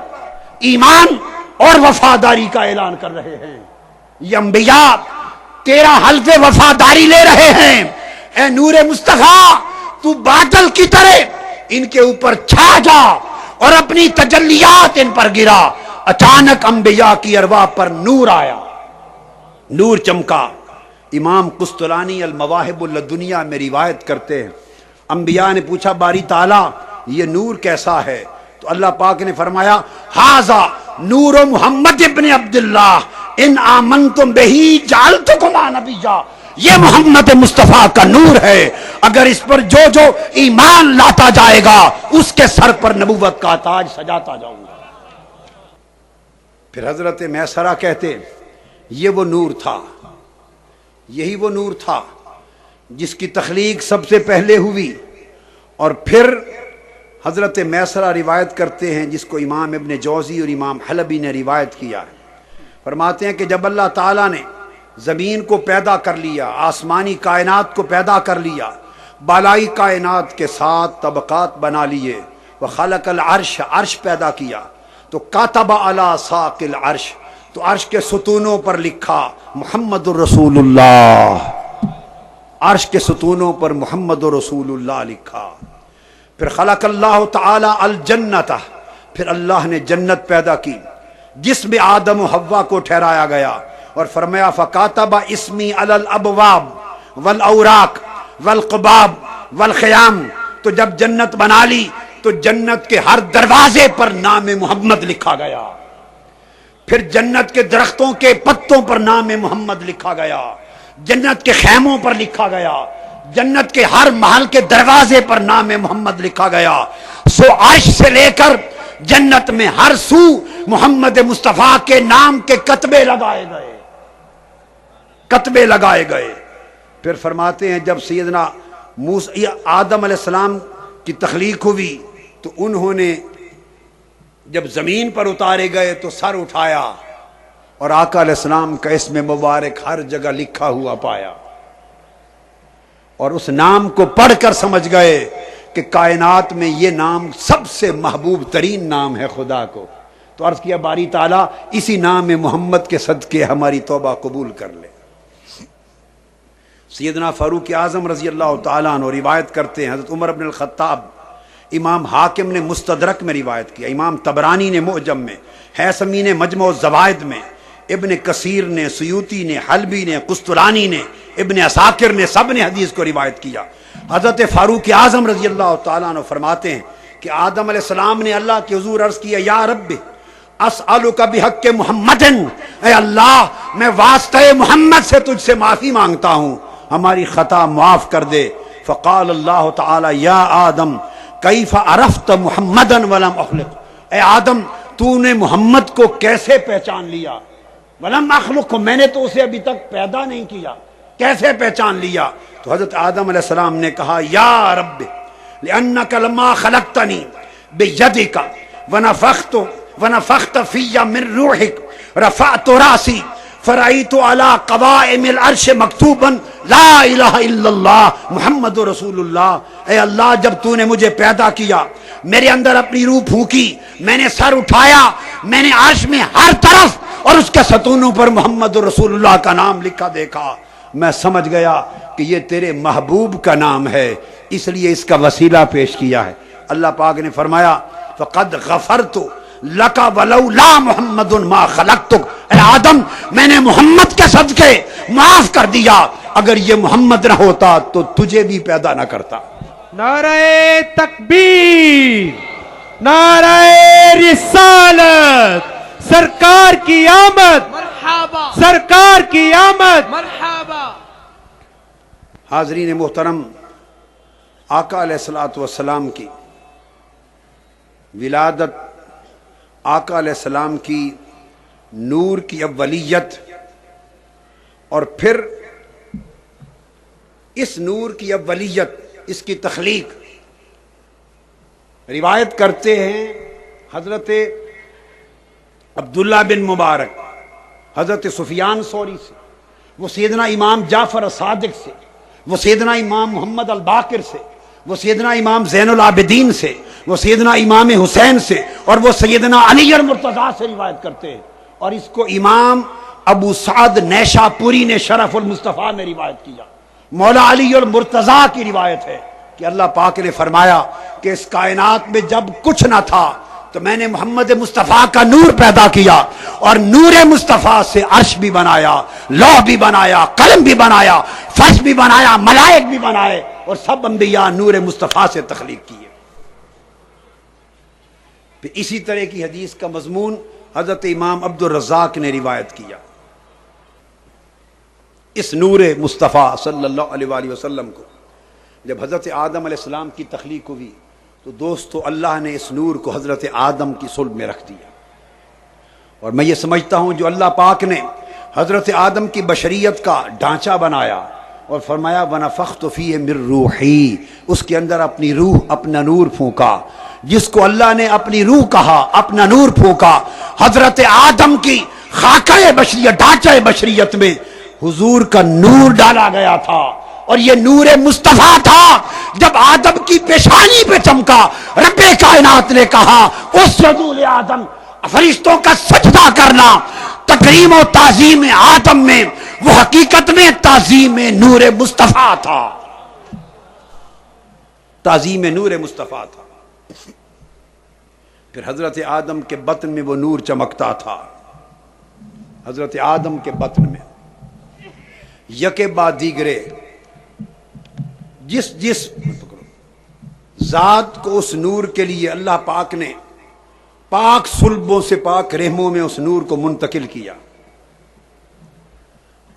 ایمان اور وفاداری کا اعلان کر رہے ہیں، یہ انبیاء تیرا حلف وفاداری لے رہے ہیں۔ اے نور مصطفیٰ تو باطل کی طرح ان کے اوپر چھا جا اور اپنی تجلیات ان پر گرا۔ اچانک انبیاء کی ارواح پر نور آیا، نور چمکا۔ امام قسطلانی المواہب اللدنیہ میں روایت کرتے ہیں انبیاء نے پوچھا باری تعالیٰ یہ نور کیسا ہے؟ تو اللہ پاک نے فرمایا ھذا نور محمد ابن عبداللہ ان آمنتم بہی جعلتکم نبیا، یہ محمد مصطفیٰ کا نور ہے، اگر اس پر جو جو ایمان لاتا جائے گا اس کے سر پر نبوت کا تاج سجاتا جاؤں گا۔ پھر حضرت میسرہ کہتے یہ وہ نور تھا، یہی وہ نور تھا جس کی تخلیق سب سے پہلے ہوئی، اور پھر حضرت میسرہ روایت کرتے ہیں جس کو امام ابن جوزی اور امام حلبی نے روایت کیا ہے، فرماتے ہیں کہ جب اللہ تعالیٰ نے زمین کو پیدا کر لیا، آسمانی کائنات کو پیدا کر لیا، بالائی کائنات کے ساتھ طبقات بنا لیے، وخلق العرش، عرش پیدا کیا، تو کاتب علی ساق العرش، تو عرش کے ستونوں پر لکھا محمد الرسول اللہ، عرش کے ستونوں پر محمد الرسول اللہ لکھا۔ پھر خلق اللہ تعالی الجنت، پھر اللہ نے جنت پیدا کی جس میں آدم و حوا کو ٹھہرایا گیا، اور فرمایا فکاتب اسمی علی الابواب والاوراق والقباب والخیام، تو جب جنت بنا لی تو جنت کے ہر دروازے پر نام محمد لکھا گیا، پھر جنت کے درختوں کے پتوں پر نام محمد لکھا گیا، جنت کے خیموں پر لکھا گیا، جنت کے ہر محل کے دروازے پر نام محمد لکھا گیا۔ سو عرش سے لے کر جنت میں ہر سو محمد مصطفیٰ کے نام کے کتبے لگائے گئے، کتبے لگائے گئے۔ پھر فرماتے ہیں جب سیدنا آدم علیہ السلام کی تخلیق ہوئی تو انہوں نے جب زمین پر اتارے گئے تو سر اٹھایا اور آقا علیہ السلام کا اسم مبارک ہر جگہ لکھا ہوا پایا، اور اس نام کو پڑھ کر سمجھ گئے کہ کائنات میں یہ نام سب سے محبوب ترین نام ہے خدا کو۔ تو عرض کیا باری تعالیٰ اسی نام محمد کے صدقے ہماری توبہ قبول کر لے۔ سیدنا فاروق اعظم رضی اللہ تعالیٰ عنہ روایت کرتے ہیں، حضرت عمر بن الخطاب، امام حاکم نے مستدرک میں روایت کیا، امام طبرانی نے معجم میں، حیثمی نے مجمع الزوائد میں، ابن کثیر نے، سیوطی نے، حلبی نے، قسطلانی نے، ابن عساکر نے، سب نے حدیث کو روایت کیا۔ حضرت فاروق اعظم رضی اللہ تعالیٰ عنہ فرماتے ہیں کہ آدم علیہ السلام نے اللہ کے حضور عرض کیا، یا رب اسألک بحق محمد، اے اللہ میں واسطہ محمد سے تجھ سے معافی مانگتا ہوں، ہماری خطا معاف کر دے۔ فقال اللہ تعالی یا آدم کیف عرفت محمدا ولم اخلق، اے آدم تو نے محمد کو کیسے پہچان لیا؟ ولم اخلق، میں نے تو اسے ابھی تک پیدا نہیں کیا، کیسے پہچان لیا؟ تو حضرت آدم علیہ السلام نے کہا یا رب لأنک لما خلقتنی بیدک ونفخت فی من روحک رفعت راسی فرأیت علی قوائم العرش مکتوبا لا الہ الا اللہ محمد رسول اللہ، اے اللہ جب تو نے مجھے پیدا کیا، میرے اندر اپنی روح پھونکی، میں نے سر اٹھایا، میں نے عرش میں ہر طرف اور اس کے ستونوں پر محمد رسول اللہ کا نام لکھا دیکھا، میں سمجھ گیا کہ یہ تیرے محبوب کا نام ہے، اس لیے اس کا وسیلہ پیش کیا ہے۔ اللہ پاک نے فرمایا فقد غفرت لک ولولا محمد ما خلقتک، اے آدم میں نے محمد کے صدقے معاف کر دیا، اگر یہ محمد نہ ہوتا تو تجھے بھی پیدا نہ کرتا۔ نعرہ تکبیر، نعرہ رسالت، سرکار کی آمد، مرحبا سرکار کی آمد۔ مرحبا۔ حاضرین محترم، آقا علیہ الصلوۃ والسلام کی ولادت، آقا علیہ السلام کی نور کی اولیت، اور پھر اس نور کی اولیت، اس کی تخلیق روایت کرتے ہیں حضرت عبداللہ بن مبارک، حضرت سفیان ثوری سے، وہ سیدنا امام جعفر صادق سے، وہ سیدنا امام محمد الباقر سے، وہ سیدنا امام زین العابدین سے، وہ سیدنا امام حسین سے، اور وہ سیدنا علی المرتضیٰ سے روایت کرتے ہیں، اور اس کو امام ابو سعد نیشا پوری نے شرف المصطفیٰ میں روایت کیا۔ مولا علی المرتضیٰ کی روایت ہے کہ اللہ پاک نے فرمایا کہ اس کائنات میں جب کچھ نہ تھا تو میں نے محمد مصطفیٰ کا نور پیدا کیا، اور نور مصطفیٰ سے عرش بھی بنایا، لوح بھی بنایا، قلم بھی بنایا، فرش بھی بنایا، ملائک بھی بنائے، اور سب انبیاء نور مصطفیٰ سے تخلیق کیے۔ پھر اسی طرح کی حدیث کا مضمون حضرت امام عبد الرزاق نے روایت کیا۔ اس نور مصطفیٰ صلی اللہ علیہ وآلہ وسلم کو جب حضرت آدم علیہ السلام کی تخلیق ہوئی تو دوستو اللہ نے اس نور کو حضرت آدم کی صلب میں رکھ دیا، اور میں یہ سمجھتا ہوں جو اللہ پاک نے حضرت آدم کی بشریت کا ڈھانچہ بنایا اور فرمایا وَنَفَخْتُ فِيهِ مِن رُوحِي، اس کے اندر اپنی روح، اپنا نور پھونکا، جس کو اللہ نے اپنی روح کہا، اپنا نور پھونکا، حضرت آدم کی خاکہ بشریت، ڈھانچہ بشریت میں حضور کا نور ڈالا گیا تھا، اور یہ نور مصطفیٰ تھا۔ جب آدم کی پیشانی پہ چمکا، رب کائنات نے کہا اسجدوا لآدم، فرشتوں کا سجدہ کرنا۔ تکریم و تعظیم آدم میں وہ حقیقت میں تعظیم نور مصطفیٰ تھا، تعظیم نور مصطفیٰ تھا۔ پھر حضرت آدم کے بطن میں وہ نور چمکتا تھا، حضرت آدم کے بطن میں یکے بعد دیگرے جس ذات کو اس نور کے لیے اللہ پاک نے پاک صلبوں سے پاک رحموں میں اس نور کو منتقل کیا۔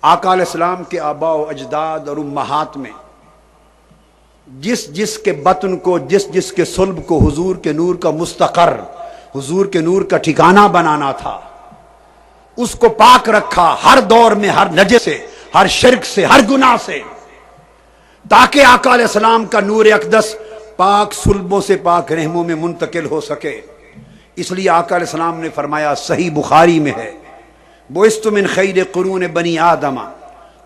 آقا علیہ السلام کے آباء و اجداد اور امہات میں جس کے بطن کو، جس کے صلب کو حضور کے نور کا مستقر، حضور کے نور کا ٹھکانہ بنانا تھا، اس کو پاک رکھا ہر دور میں، ہر نجس سے، ہر شرک سے، ہر گناہ سے، تاکہ آقا علیہ السلام کا نور اقدس پاک صلبوں سے پاک رحموں میں منتقل ہو سکے، اس لیے آقا علیہ السلام نے فرمایا، صحیح بخاری میں ہے، بعثت من خیر قرون بنی آدم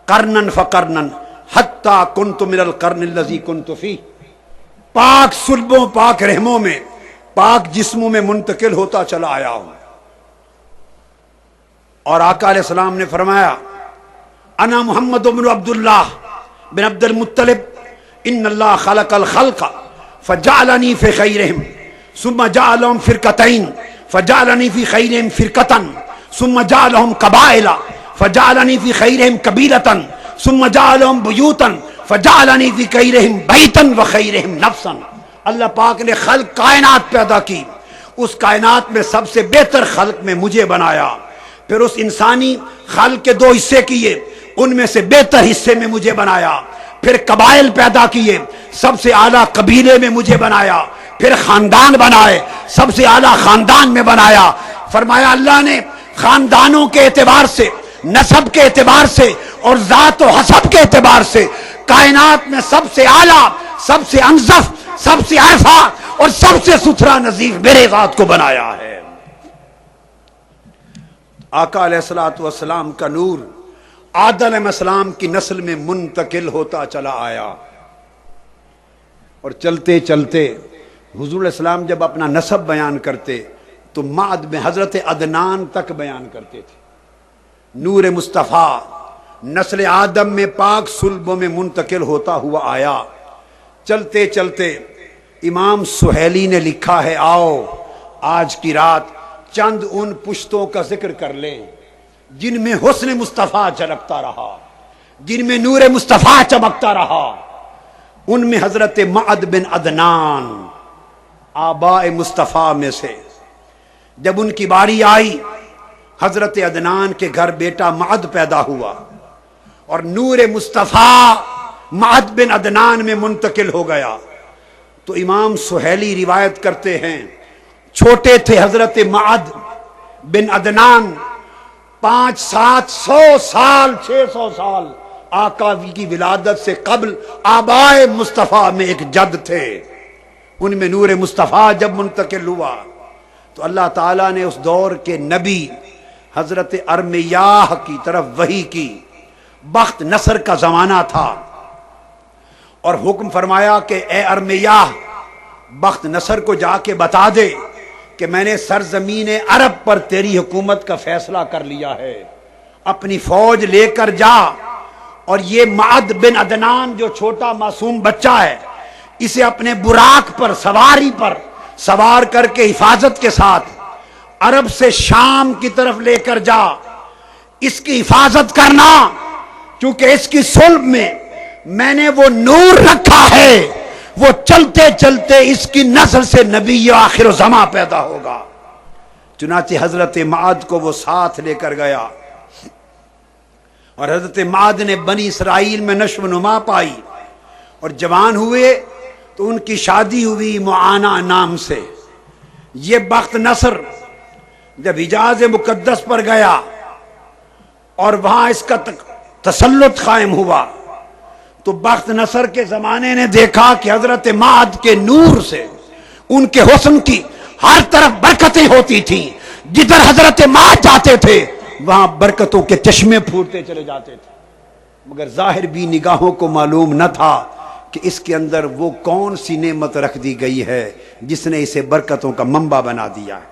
قرنا فقرنا حتی کنت من القرن الذی کنت فیہ، پاک صلبوں پاک رحموں میں پاک جسموں میں منتقل ہوتا چلا آیا ہوں۔ اور آقا علیہ السلام نے فرمایا، انا محمد بن عبداللہ بن عبد المطلب ان اللہ خلق الخلق فجعلنی فی خیرہم ثم جعلهم فرقتین فجعلنی فی خیرہم فرقتا ثم جعلهم قبائل فجعلنی فی خیرہم قبیلتا ثم جعلهم بیوتا فجعلنی فی خیرہم بیتا وخیرہم نفسا۔ اللہ پاک نے خلق کائنات پیدا کی، اس کائنات میں سب سے بہتر خلق میں مجھے بنایا، پھر اس انسانی خلق کے 2 حصے کیے، ان میں سے بہتر حصے میں مجھے بنایا، پھر قبائل پیدا کیے، سب سے اعلیٰ قبیلے میں مجھے بنایا، پھر خاندان بنائے، سب سے اعلیٰ خاندان میں بنایا۔ فرمایا اللہ نے خاندانوں کے اعتبار سے، نسب کے اعتبار سے اور ذات و حسب کے اعتبار سے کائنات میں سب سے اعلیٰ، سب سے انظف، سب سے عرفہ اور سب سے ستھرا نظیف میرے ذات کو بنایا ہے۔ آقا علیہ الصلوۃ والسلام کا نور آدم علیہ السلام کی نسل میں منتقل ہوتا چلا آیا، اور چلتے چلتے حضور علیہ السلام جب اپنا نسب بیان کرتے تو معد میں حضرت عدنان تک بیان کرتے تھے۔ نور مصطفیٰ نسل آدم میں پاک صلبوں میں منتقل ہوتا ہوا آیا۔ چلتے چلتے امام سہیلی نے لکھا ہے، آؤ آج کی رات چند ان پشتوں کا ذکر کر لیں جن میں حسن مصطفیٰ جھلکتا رہا، جن میں نور مصطفیٰ چمکتا رہا۔ ان میں حضرت معد بن عدنان آباء مصطفیٰ میں سے، جب ان کی باری آئی، حضرت عدنان کے گھر بیٹا معد پیدا ہوا اور نور مصطفیٰ معد بن عدنان میں منتقل ہو گیا۔ تو امام سہیلی روایت کرتے ہیں، چھوٹے تھے حضرت معد بن عدنان، 500-700 سال 600 سال آقا کی ولادت سے قبل آبائے مصطفیٰ میں ایک جد تھے، ان میں نور مصطفیٰ جب منتقل ہوا تو اللہ تعالیٰ نے اس دور کے نبی حضرت ارمیاہ کی طرف وحی کی۔ بخت نصر کا زمانہ تھا اور حکم فرمایا کہ اے ارمیاہ، بخت نصر کو جا کے بتا دے کہ میں نے سرزمین عرب پر تیری حکومت کا فیصلہ کر لیا ہے، اپنی فوج لے کر جا، اور یہ معد بن عدنان جو چھوٹا معصوم بچہ ہے، اسے اپنے براق پر سواری پر سوار کر کے حفاظت کے ساتھ عرب سے شام کی طرف لے کر جا، اس کی حفاظت کرنا، کیونکہ اس کی صلب میں نے وہ نور رکھا ہے، وہ چلتے چلتے اس کی نسل سے نبی آخر الزمان پیدا ہوگا۔ چنانچہ حضرت معد کو وہ ساتھ لے کر گیا، اور حضرت معد نے بنی اسرائیل میں نشو و نما پائی، اور جوان ہوئے تو ان کی شادی ہوئی معانہ نام سے۔ یہ بخت نصر جب حجاز مقدس پر گیا اور وہاں اس کا تسلط قائم ہوا تو بخت نصر کے زمانے نے دیکھا کہ حضرت معد کے نور سے ان کے حسن کی ہر طرف برکتیں ہوتی تھیں، جدھر حضرت معد جاتے تھے وہاں برکتوں کے چشمے پھوٹتے چلے جاتے تھے، مگر ظاہر بھی نگاہوں کو معلوم نہ تھا کہ اس کے اندر وہ کون سی نعمت رکھ دی گئی ہے جس نے اسے برکتوں کا منبع بنا دیا ہے۔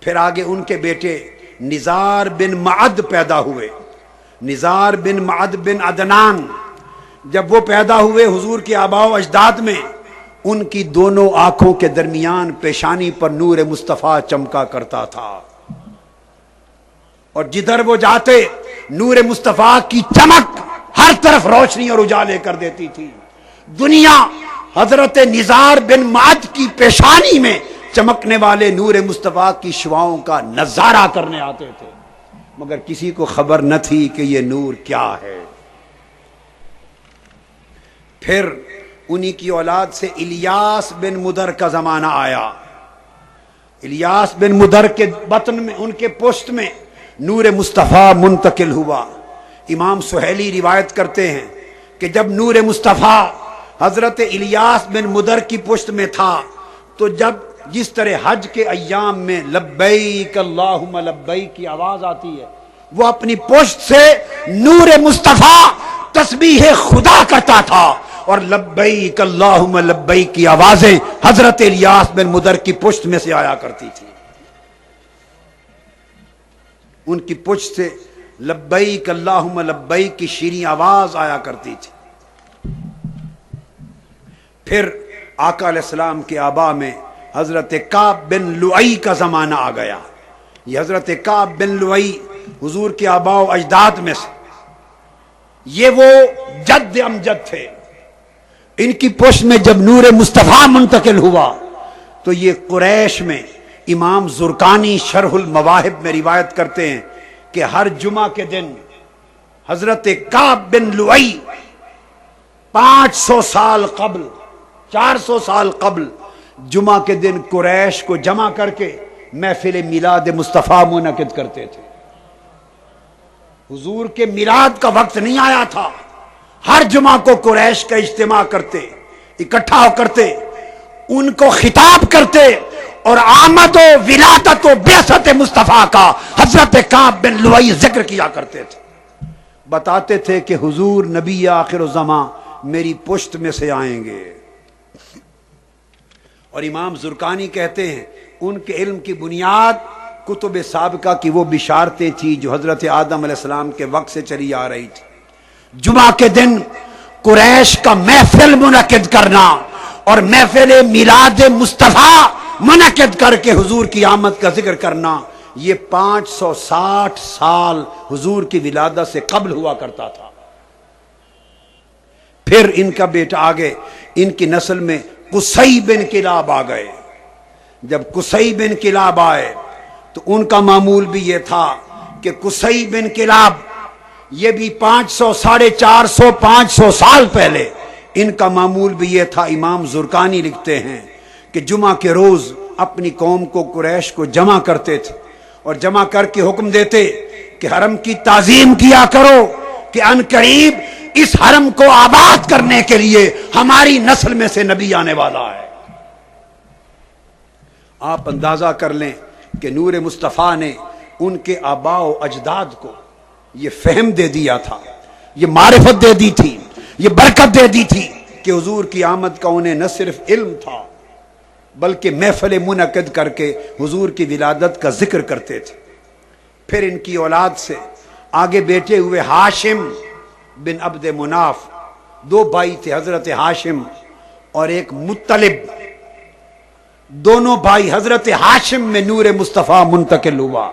پھر آگے ان کے بیٹے نزار بن معد پیدا ہوئے۔ نزار بن معد بن عدنان جب وہ پیدا ہوئے حضور کے آباء و اجداد میں، ان کی دونوں آنکھوں کے درمیان پیشانی پر نور مصطفیٰ چمکا کرتا تھا، اور جدھر وہ جاتے نور مصطفیٰ کی چمک ہر طرف روشنی اور اجالے کر دیتی تھی۔ دنیا حضرت نزار بن معد کی پیشانی میں چمکنے والے نور مصطفیٰ کی شعاؤں کا نظارہ کرنے آتے تھے، مگر کسی کو خبر نہ تھی کہ یہ نور کیا ہے۔ پھر انہی کی اولاد سے الیاس بن مدر کا زمانہ آیا۔ الیاس بن مدر کے بطن میں، ان کے پشت میں نور مصطفیٰ منتقل ہوا۔ امام سہیلی روایت کرتے ہیں کہ جب نور مصطفیٰ حضرت الیاس بن مدر کی پشت میں تھا تو جب جس طرح حج کے ایام میں لبیک اللہم لبیک کی آواز آتی ہے، وہ اپنی پشت سے نور مصطفیٰ تسبیح خدا کرتا تھا، اور لبیک اللہم لبیک کی آوازیں حضرت الیاس بن مدر کی پشت میں سے آیا کرتی تھی۔ ان کی پشت سے لبیک اللہم لبیک کی شیریں آواز آیا کرتی تھی۔ پھر آقا علیہ السلام کے آبا میں حضرت کعب بن لؤی کا زمانہ آ گیا۔ یہ حضرت کعب بن لؤی حضور کے آبا و اجداد میں سے، یہ وہ جد امجد تھے۔ ان کی پشت میں جب نور مصطفیٰ منتقل ہوا تو یہ قریش میں، امام زرقانی شرح المواہب میں روایت کرتے ہیں کہ ہر جمعہ کے دن حضرت کعب بن لؤی 500 سال قبل، 400 سال قبل جمعہ کے دن قریش کو جمع کر کے محفل میلاد مصطفیٰ منعقد کرتے تھے۔ حضور کے میلاد کا وقت نہیں آیا تھا، ہر جمعہ کو قریش کا اجتماع کرتے، اکٹھا ہو کرتے، ان کو خطاب کرتے، اور آمد و ولادت و بعثت مصطفیٰ کا حضرت کعب بن لؤی ذکر کیا کرتے تھے۔ بتاتے تھے کہ حضور نبی آخر الزمان میری پشت میں سے آئیں گے۔ اور امام زرقانی کہتے ہیں ان کے علم کی بنیاد کتب سابقہ کی وہ بشارتیں تھی جو حضرت آدم علیہ السلام کے وقت سے چلی آ رہی تھی۔ جمعہ کے دن قریش کا محفل منعقد کرنا اور محفل میلاد مصطفیٰ منعقد کر کے حضور کی آمد کا ذکر کرنا، یہ 560 سال حضور کی ولادت سے قبل ہوا کرتا تھا۔ پھر ان کا بیٹا آگے، ان کی نسل میں قصی بن کلاب آ گئے۔ جب قصی بن کلاب آئے تو ان کا معمول بھی یہ تھا کہ قصی بن کلاب، یہ بھی 500 450 500 سال پہلے ان کا معمول بھی یہ تھا۔ امام زرقانی لکھتے ہیں کہ جمعہ کے روز اپنی قوم کو قریش کو جمع کرتے تھے، اور جمع کر کے حکم دیتے کہ حرم کی تعظیم کیا کرو کہ ان قریب اس حرم کو آباد کرنے کے لیے ہماری نسل میں سے نبی آنے والا ہے۔ آپ اندازہ کر لیں کہ نور مصطفیٰ نے ان کے آباء و اجداد کو یہ فہم دے دیا تھا، یہ معرفت دے دی تھی، یہ برکت دے دی تھی کہ حضور کی آمد کا انہیں نہ صرف علم تھا بلکہ محفل منعقد کر کے حضور کی ولادت کا ذکر کرتے تھے۔ پھر ان کی اولاد سے آگے بیٹے ہوئے ہاشم بن عبد مناف، 2 بھائی تھے، حضرت ہاشم اور ایک مطلب۔ دونوں بھائی حضرت ہاشم میں نور مصطفیٰ منتقل ہوا،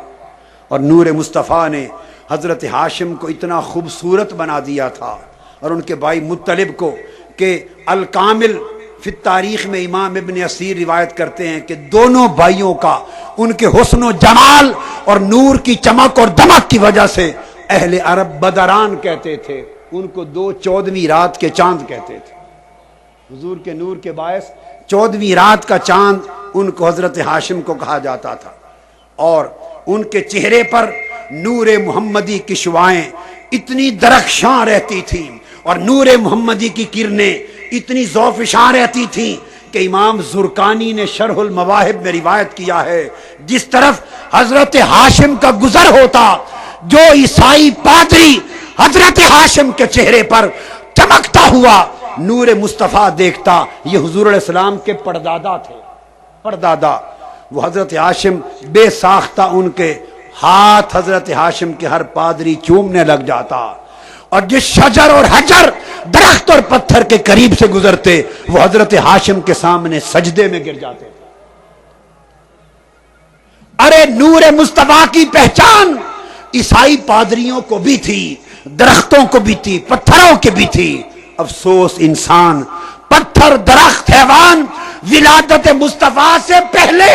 اور نور مصطفیٰ نے حضرت ہاشم کو اتنا خوبصورت بنا دیا تھا، اور ان کے بھائی مطلب کو، کہ الکامل فی التاریخ میں امام ابن اسیر روایت کرتے ہیں کہ دونوں بھائیوں کا ان کے حسن و جمال اور نور کی چمک اور دمک کی وجہ سے اہل عرب بدران کہتے تھے، ان کو 14ویں رات کے چاند کہتے تھے۔ حضور کے نور کے باعث 14ویں رات کا چاند ان کو حضرت ہاشم کو کہا جاتا تھا، اور ان کے چہرے پر نور محمدی کی شعائیں اتنی درخشاں رہتی تھیں، اور نور محمدی کی کرنیں اتنی ذوفشاں رہتی تھیں کہ امام زرقانی نے شرح المواہب میں روایت کیا ہے، جس طرف حضرت ہاشم کا گزر ہوتا، جو عیسائی پادری حضرت ہاشم کے چہرے پر چمکتا ہوا نور مصطفیٰ دیکھتا، یہ حضور علیہ السلام کے پردادا تھے، پردادا۔ وہ حضرت ہاشم بے ساختہ ان کے ہاتھ حضرت ہاشم کے ہر پادری چومنے لگ جاتا، اور جس شجر اور حجر، درخت اور پتھر کے قریب سے گزرتے وہ حضرت ہاشم کے سامنے سجدے میں گر جاتے تھے۔ ارے نور مصطفیٰ کی پہچان عیسائی پادریوں کو بھی تھی، درختوں کو بھی تھی، پتھروں کے بھی تھی۔ افسوس انسان، پتھر، درخت، حیوان ولادت مصطفیٰ سے پہلے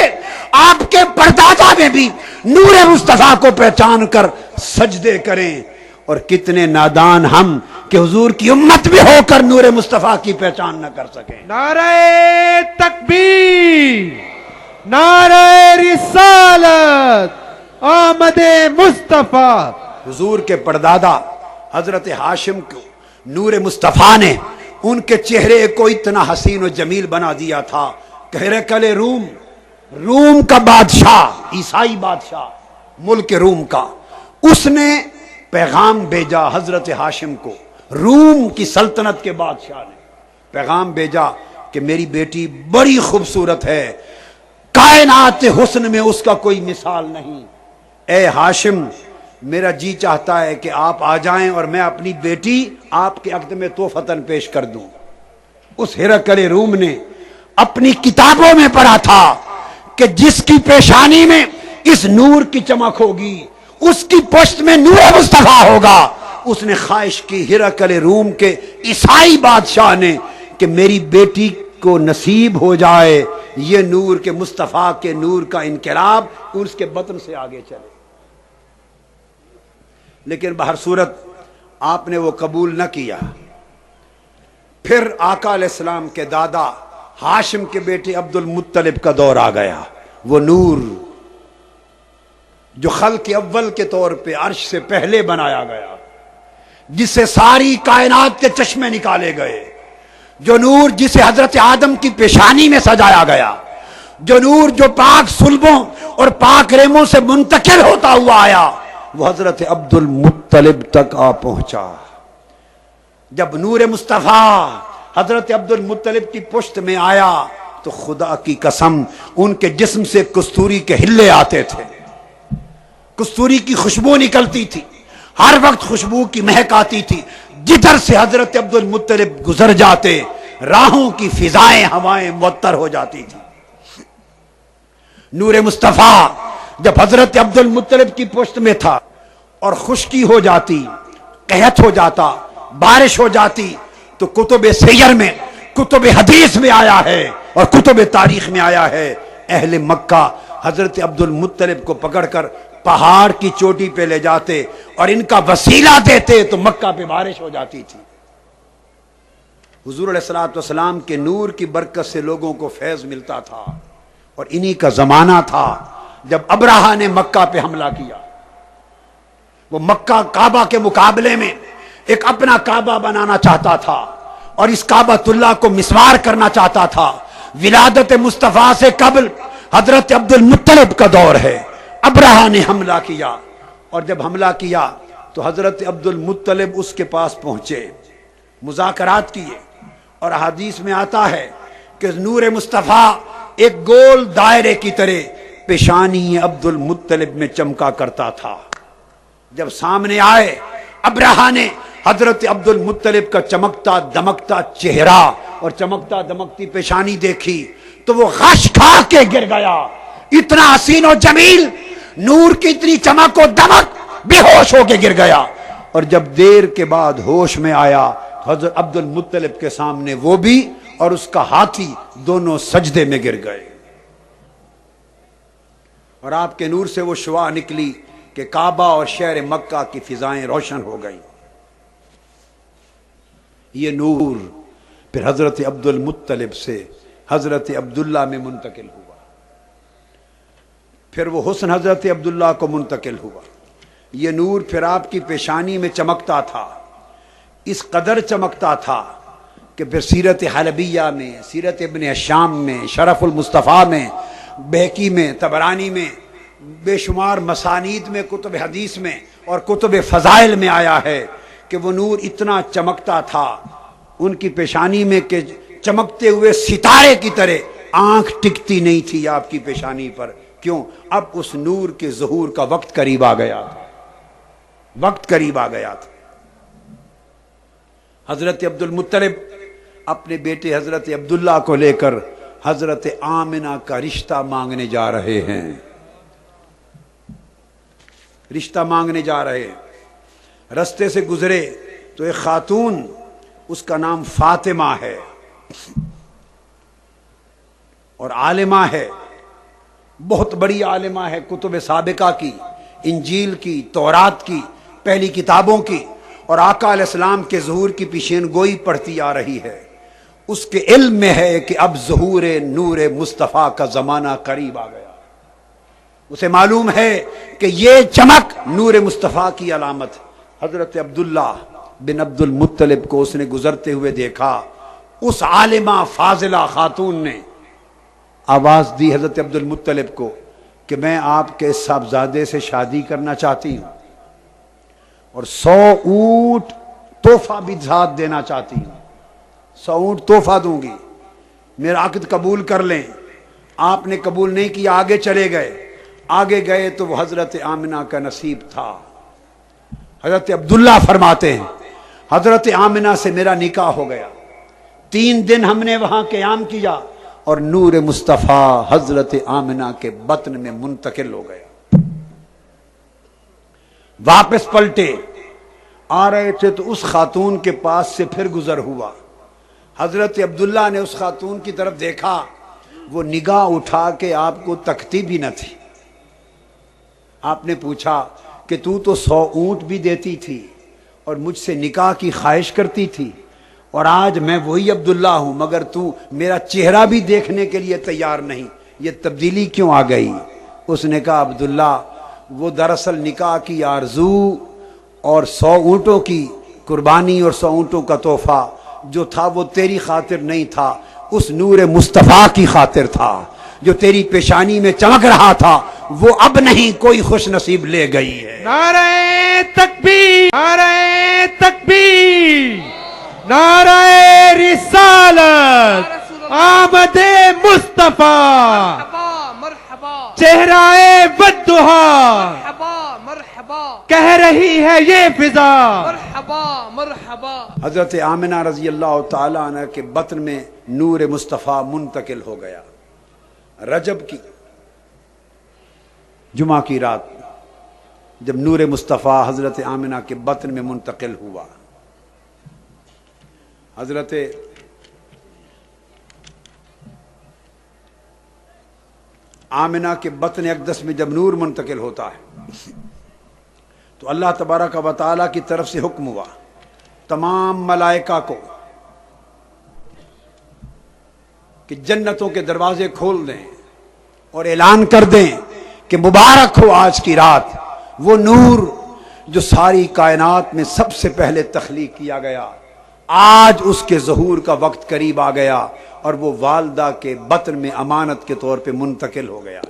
آپ کے پردادا میں بھی نور مصطفیٰ کو پہچان کر سجدے کریں، اور کتنے نادان ہم کہ حضور کی امت بھی ہو کر نور مصطفیٰ کی پہچان نہ کر سکیں۔ نعرہ تکبیر، نعرہ رسالت، آمد مصطفیٰ۔ حضور کے پردادا حضرت ہاشم کو نور مصطفیٰ نے ان کے چہرے کو اتنا حسین و جمیل بنا دیا تھا کہ ہرقل روم کا بادشاہ، عیسائی بادشاہ ملک روم کا، اس نے پیغام بھیجا حضرت ہاشم کو، روم کی سلطنت کے بادشاہ نے پیغام بھیجا کہ میری بیٹی بڑی خوبصورت ہے، کائنات حسن میں اس کا کوئی مثال نہیں، اے ہاشم میرا جی چاہتا ہے کہ آپ آ جائیں اور میں اپنی بیٹی آپ کے عقد میں تحفتاً پیش کر دوں۔ اس ہرقل روم نے اپنی کتابوں میں پڑھا تھا کہ جس کی پیشانی میں اس نور کی چمک ہوگی، اس کی پشت میں نور مصطفیٰ ہوگا۔ اس نے خواہش کی ہرقل روم کے عیسائی بادشاہ نے کہ میری بیٹی کو نصیب ہو جائے یہ نور کے مصطفیٰ کے نور کا انقلاب، اس کے بطن سے آگے چلے، لیکن بہر صورت آپ نے وہ قبول نہ کیا۔ پھر آقا علیہ السلام کے دادا ہاشم کے بیٹے عبد المطلب کا دور آ گیا، وہ نور جو خلق اول کے طور پہ عرش سے پہلے بنایا گیا، جس سے ساری کائنات کے چشمے نکالے گئے، جو نور جسے حضرت آدم کی پیشانی میں سجایا گیا، جو نور جو پاک صلبوں اور پاک ریموں سے منتقل ہوتا ہوا آیا، وہ حضرت عبد المطلب تک آ پہنچا۔ جب نور مصطفیٰ حضرت عبد المطلب کی پشت میں آیا تو خدا کی قسم ان کے جسم سے کستوری کے ہلے آتے تھے، کستوری کی خوشبو نکلتی تھی، ہر وقت خوشبو کی مہک آتی تھی، جدھر سے حضرت عبد المطلب گزر جاتے راہوں کی فضائیں ہوائیں معطر ہو جاتی تھی۔ نور مصطفیٰ جب حضرت عبد المطلب کی پشت میں تھا اور خشکی ہو جاتی، قحط ہو جاتا، بارش ہو جاتی، تو کتب سیر میں، کتب حدیث میں آیا ہے اور کتب تاریخ میں آیا ہے، اہل مکہ حضرت عبد المطلب کو پکڑ کر پہاڑ کی چوٹی پہ لے جاتے اور ان کا وسیلہ دیتے تو مکہ پہ بارش ہو جاتی تھی۔ حضور علیہ الصلوۃ والسلام کے نور کی برکت سے لوگوں کو فیض ملتا تھا، اور انہی کا زمانہ تھا جب ابرہہ نے مکہ پہ حملہ کیا۔ وہ مکہ کعبہ کے مقابلے میں ایک اپنا کعبہ بنانا چاہتا تھا اور اس کعبۃ اللہ کو مسمار کرنا چاہتا تھا۔ ولادت مصطفیٰ سے قبل حضرت عبد المطلب کا دور ہے، ابرہہ نے حملہ کیا، اور جب حملہ کیا تو حضرت عبد المطلب اس کے پاس پہنچے، مذاکرات کیے، اور حدیث میں آتا ہے کہ نور مصطفیٰ ایک گول دائرے کی طرح پیشانی عبد المطلب میں چمکا کرتا تھا۔ جب سامنے آئے ابرہہ نے حضرت عبد المطلب کا چمکتا دمکتا چہرہ اور چمکتا دمکتی پیشانی دیکھی تو وہ غش کھا کے گر گیا، اتنا حسین و جمیل، نور کی اتنی چمک و دمک، بے ہوش ہو کے گر گیا۔ اور جب دیر کے بعد ہوش میں آیا حضرت عبد المطلب کے سامنے وہ بھی اور اس کا ہاتھی دونوں سجدے میں گر گئے، اور آپ کے نور سے وہ شعاع نکلی کہ کعبہ اور شہر مکہ کی فضائیں روشن ہو گئیں۔ یہ نور پھر حضرت عبد المطلب سے حضرت عبداللہ میں منتقل ہوا، پھر وہ حسن حضرت عبداللہ کو منتقل ہوا۔ یہ نور پھر آپ کی پیشانی میں چمکتا تھا، اس قدر چمکتا تھا کہ پھر سیرت حلبیہ میں، سیرت ابن ہشام میں، شرف المصطفیٰ میں، بہقی میں، طبرانی میں، بے شمار مسانید میں، کتب حدیث میں اور کتب فضائل میں آیا ہے کہ وہ نور اتنا چمکتا تھا ان کی پیشانی میں کہ چمکتے ہوئے ستارے کی طرح آنکھ ٹکتی نہیں تھی آپ کی پیشانی پر۔ کیوں؟ اب اس نور کے ظہور کا وقت قریب آ گیا تھا، وقت قریب آ گیا تھا۔ حضرت عبد المطلب اپنے بیٹے حضرت عبداللہ کو لے کر حضرت آمنہ کا رشتہ مانگنے جا رہے ہیں، رشتہ مانگنے جا رہے ہیں۔ رستے سے گزرے تو ایک خاتون، اس کا نام فاطمہ ہے اور عالمہ ہے، بہت بڑی عالمہ ہے، کتب سابقہ کی، انجیل کی، تورات کی، پہلی کتابوں کی، اور آقا علیہ السلام کے ظہور کی پیشین گوئی پڑھتی آ رہی ہے۔ اس کے علم میں ہے کہ اب ظہور نور مصطفیٰ کا زمانہ قریب آ گیا، اسے معلوم ہے کہ یہ چمک نور مصطفیٰ کی علامت۔ حضرت عبداللہ بن عبد المطلب کو اس نے گزرتے ہوئے دیکھا اس عالمہ فاضلہ خاتون نے آواز دی حضرت عبد المطلب کو کہ میں آپ کے صاحبزادے سے شادی کرنا چاہتی ہوں اور 100 اونٹ تحفہ بھی ساتھ دینا چاہتی ہوں، 100 اونٹ تحفہ دوں گی، میرا عقد قبول کر لیں۔ آپ نے قبول نہیں کیا، آگے چلے گئے۔ آگے گئے تو وہ حضرت آمنہ کا نصیب تھا۔ حضرت عبداللہ فرماتے ہیں حضرت آمنہ سے میرا نکاح ہو گیا، 3 دن ہم نے وہاں قیام کیا اور نور مصطفیٰ حضرت آمنہ کے بطن میں منتقل ہو گیا۔ واپس پلٹے، آ رہے تھے تو اس خاتون کے پاس سے پھر گزر ہوا۔ حضرت عبداللہ نے اس خاتون کی طرف دیکھا، وہ نگاہ اٹھا کے آپ کو تکتی بھی نہ تھی۔ آپ نے پوچھا کہ تو 100 اونٹ بھی دیتی تھی اور مجھ سے نکاح کی خواہش کرتی تھی، اور آج میں وہی عبداللہ ہوں مگر تو میرا چہرہ بھی دیکھنے کے لیے تیار نہیں، یہ تبدیلی کیوں آ گئی؟ اس نے کہا عبداللہ وہ دراصل نکاح کی آرزو اور 100 اونٹوں کی قربانی اور 100 اونٹوں کا تحفہ جو تھا وہ تیری خاطر نہیں تھا، اس نور مصطفیٰ کی خاطر تھا۔ جو تیری پیشانی میں چمک رہا تھا وہ اب نہیں، کوئی خوش نصیب لے گئی ہے۔ نعرہ تکبیر، نعرہ تکبیر، نعرہ رسالت، آمد مصطفیٰ، چہرہ والضحیٰ، کہہ رہی ہے یہ فضا۔ حضرت آمنہ رضی اللہ تعالیٰ عنہ کے بطن میں نور مصطفیٰ منتقل ہو گیا۔ رجب کی جمعہ کی رات جب نور مصطفیٰ حضرت آمنہ کے بطن میں منتقل ہوا، حضرت آمنہ کے بطن اقدس میں جب نور منتقل ہوتا ہے تو اللہ تبارک و تعالیٰ کی طرف سے حکم ہوا تمام ملائکہ کو کہ جنتوں کے دروازے کھول دیں اور اعلان کر دیں کہ مبارک ہو آج کی رات، وہ نور جو ساری کائنات میں سب سے پہلے تخلیق کیا گیا، آج اس کے ظہور کا وقت قریب آ گیا اور وہ والدہ کے بطن میں امانت کے طور پہ منتقل ہو گیا۔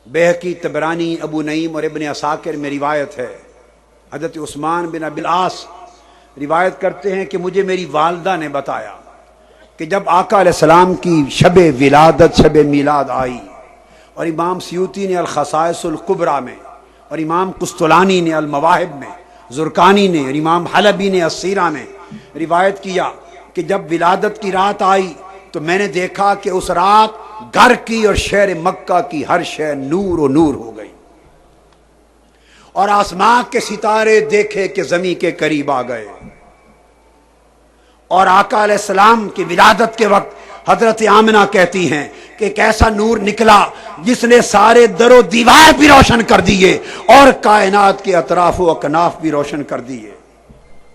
بیہقی، طبرانی، ابو نعیم اور ابن عساکر میں روایت ہے، حضرت عثمان بن ابی العاص روایت کرتے ہیں کہ مجھے میری والدہ نے بتایا کہ جب آقا علیہ السلام کی شب ولادت، شب میلاد آئی، اور امام سیوطی نے الخصائص الکبریٰ میں اور امام قسطلانی نے المواہب میں، زرکانی نے اور امام حلبی نے السیرہ میں روایت کیا کہ جب ولادت کی رات آئی تو میں نے دیکھا کہ اس رات گھر کی اور شہر مکہ کی ہر شے نور و نور ہو گئی، اور آسمان کے ستارے دیکھے کہ زمین کے قریب آ گئے، اور آقا علیہ السلام کی ولادت کے وقت حضرت آمنہ کہتی ہیں کہ ایک ایسا نور نکلا جس نے سارے در و دیوار بھی روشن کر دیے اور کائنات کے اطراف و اکناف بھی روشن کر دیے۔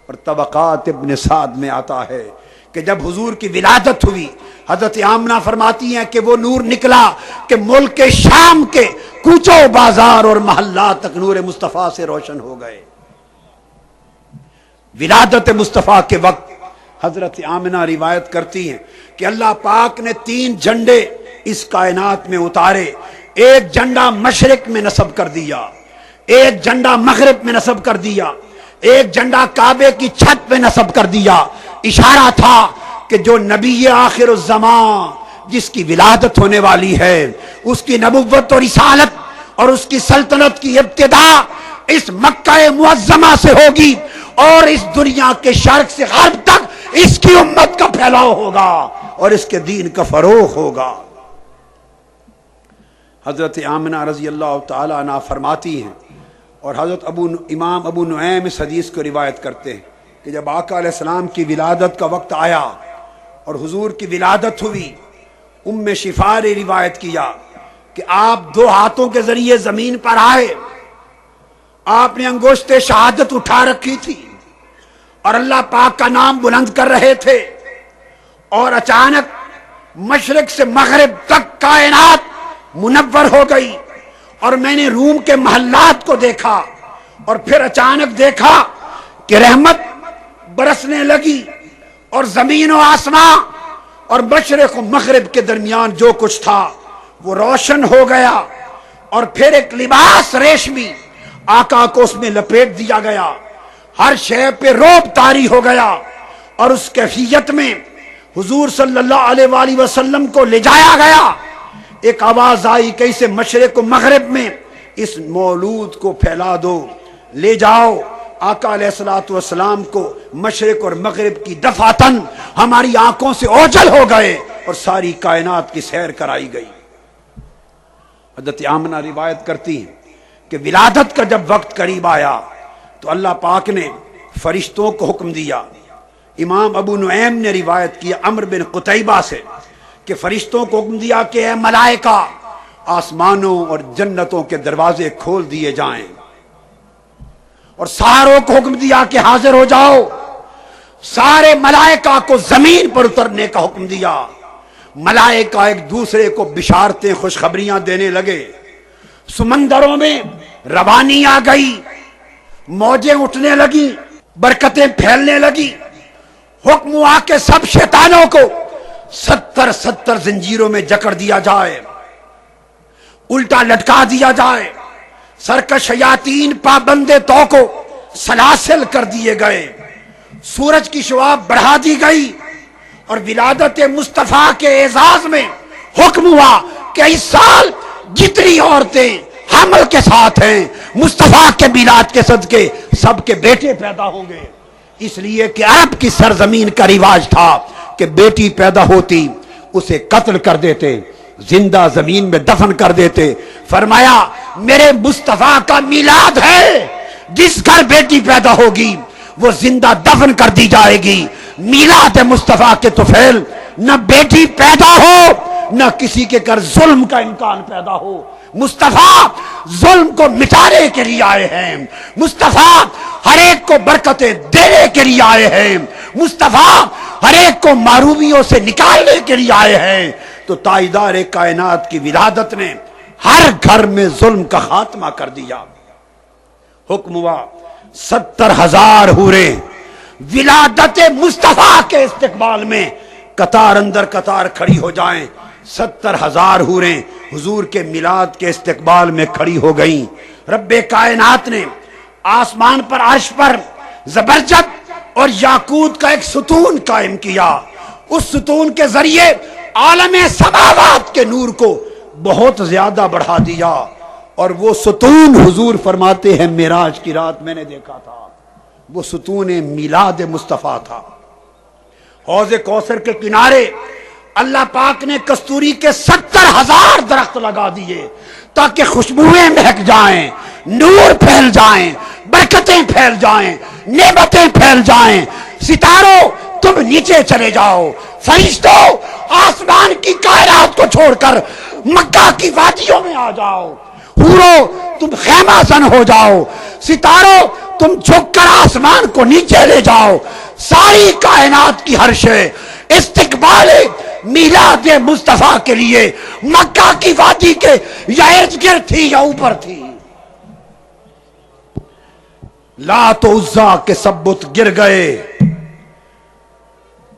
اور طبقات ابن سعد میں آتا ہے کہ جب حضور کی ولادت ہوئی، حضرت آمنہ فرماتی ہیں کہ وہ نور نکلا کہ ملک شام کے کوچوں بازار اور محلات تک نور مصطفیٰ سے روشن ہو گئے۔ ولادت مصطفیٰ کے وقت حضرت آمنہ روایت کرتی ہیں کہ اللہ پاک نے 3 جھنڈے اس کائنات میں اتارے، ایک جھنڈا مشرق میں نصب کر دیا، ایک جھنڈا مغرب میں نصب کر دیا، ایک جھنڈا کعبے کی چھت پہ نصب کر دیا۔ اشارہ تھا کہ جو نبی آخر الزمان جس کی ولادت ہونے والی ہے، اس کی نبوت اور رسالت اور اس کی سلطنت کی ابتدا اس مکہ معظمہ سے ہوگی، اور اس دنیا کے شرق سے غرب تک اس کی امت کا پھیلاؤ ہوگا اور اس کے دین کا فروغ ہوگا۔ حضرت آمنہ رضی اللہ تعالی عنہ فرماتی ہیں، اور حضرت امام ابو نعیم اس حدیث کو روایت کرتے ہیں کہ جب آقا علیہ السلام کی ولادت کا وقت آیا اور حضور کی ولادت ہوئی، ام شفا نے روایت کیا کہ آپ 2 ہاتھوں کے ذریعے زمین پر آئے، آپ نے انگشت شہادت اٹھا رکھی تھی اور اللہ پاک کا نام بلند کر رہے تھے، اور اچانک مشرق سے مغرب تک کائنات منور ہو گئی، اور میں نے روم کے محلات کو دیکھا، اور پھر اچانک دیکھا کہ رحمت برسنے لگی اور زمین و آسمان اور مشرق و مغرب کے درمیان جو کچھ تھا وہ روشن ہو گیا، اور پھر ایک لباس ریشمی آقا کو اس میں لپیٹ دیا گیا، ہر شے پہ روب طاری ہو گیا، اور اس کیفیت میں حضور صلی اللہ علیہ وآلہ وسلم کو لے جایا گیا۔ ایک آواز آئی کہ اسے مشرق و مغرب میں اس مولود کو پھیلا دو، لے جاؤ۔ آقا علیہ الصلوۃ والسلام کو مشرق اور مغرب کی دفعتن ہماری آنکھوں سے اوجھل ہو گئے اور ساری کائنات کی سیر کرائی گئی۔ حضرت آمنہ روایت کرتی ہیں کہ ولادت کا جب وقت قریب آیا تو اللہ پاک نے فرشتوں کو حکم دیا۔ امام ابو نعیم نے روایت کیا عمرو بن قتیبہ سے کہ فرشتوں کو حکم دیا کہ اے ملائکہ، آسمانوں اور جنتوں کے دروازے کھول دیے جائیں، اور ساروں کو حکم دیا کہ حاضر ہو جاؤ۔ سارے ملائکہ کو زمین پر اترنے کا حکم دیا۔ ملائکہ ایک دوسرے کو بشارتیں، خوشخبریاں دینے لگے۔ سمندروں میں روانی آ گئی، موجیں اٹھنے لگی، برکتیں پھیلنے لگی۔ حکم ہوا کہ سب شیطانوں کو 70 زنجیروں میں جکڑ دیا جائے، الٹا لٹکا دیا جائے۔ سرکش شیاطین پابندے تو کو سلاسل کر دیے گئے، سورج کی شعاع بڑھا دی گئی، اور ولادت مصطفیٰ کے اعزاز میں حکم ہوا کہ اس سال جتنی عورتیں حمل کے ساتھ ہیں مصطفیٰ کے میلاد کے صدقے سب کے بیٹے پیدا ہوں گے۔ اس لیے کہ عرب کی سرزمین کا رواج تھا کہ بیٹی پیدا ہوتی اسے قتل کر دیتے، زندہ زمین میں دفن کر دیتے۔ فرمایا میرے مصطفیٰ کا میلاد ہے، جس گھر بیٹی پیدا ہوگی وہ زندہ دفن کر دی جائے گی۔ میلاد مصطفیٰ کے طفیل نہ بیٹی پیدا ہو نہ کسی کے گھر ظلم کا امکان پیدا ہو۔ مصطفیٰ ظلم کو مٹانے کے لیے آئے ہیں، مصطفیٰ ہر ایک کو برکتیں دینے کے لیے آئے ہیں، مصطفیٰ ہر ایک کو معروبیوں سے نکالنے کے لیے آئے ہیں۔ تو تاجدار کائنات کی ولادت نے ہر گھر میں ظلم کا خاتمہ کر دیا۔ حکم ہوا 70,000 حوریں ولادت مصطفیٰ کے استقبال میں قطار اندر قطار کھڑی ہو جائیں۔ 70,000 حوریں حضور کے میلاد کے استقبال میں کھڑی ہو گئیں۔ رب کائنات نے آسمان پر عرش پر زبرجد اور یاقوت کا ایک ستون قائم کیا۔ اس ستون کے ذریعے عالم سماوات کے نور کو بہت زیادہ بڑھا دیا، اور وہ ستون حضور فرماتے ہیں معراج کی رات میں نے دیکھا تھا، وہ ستون میلاد مصطفیٰ تھا۔ حوض کوثر کے کنارے اللہ پاک نے کستوری کے 70,000 درخت لگا دیے تاکہ خوشبوئیں مہک جائیں، نور پھیل جائیں، برکتیں پھیل جائیں، نعمتیں پھیل جائیں۔ ستاروں تم نیچے چلے جاؤ، فرشتوں آسمان کی کائنات کو چھوڑ کر مکہ کی وادیوں میں آ جاؤ، حوروں تم خیمہ زن ہو جاؤ، ستاروں تم جھک کر آسمان کو نیچے لے جاؤ۔ ساری کائنات کی ہر شے استقبال میلاد مصطفیٰ کے لیے مکہ کی وادی کے یا ارد گرد تھی یا اوپر تھی۔ لات و عزا کے سب بت گر گئے،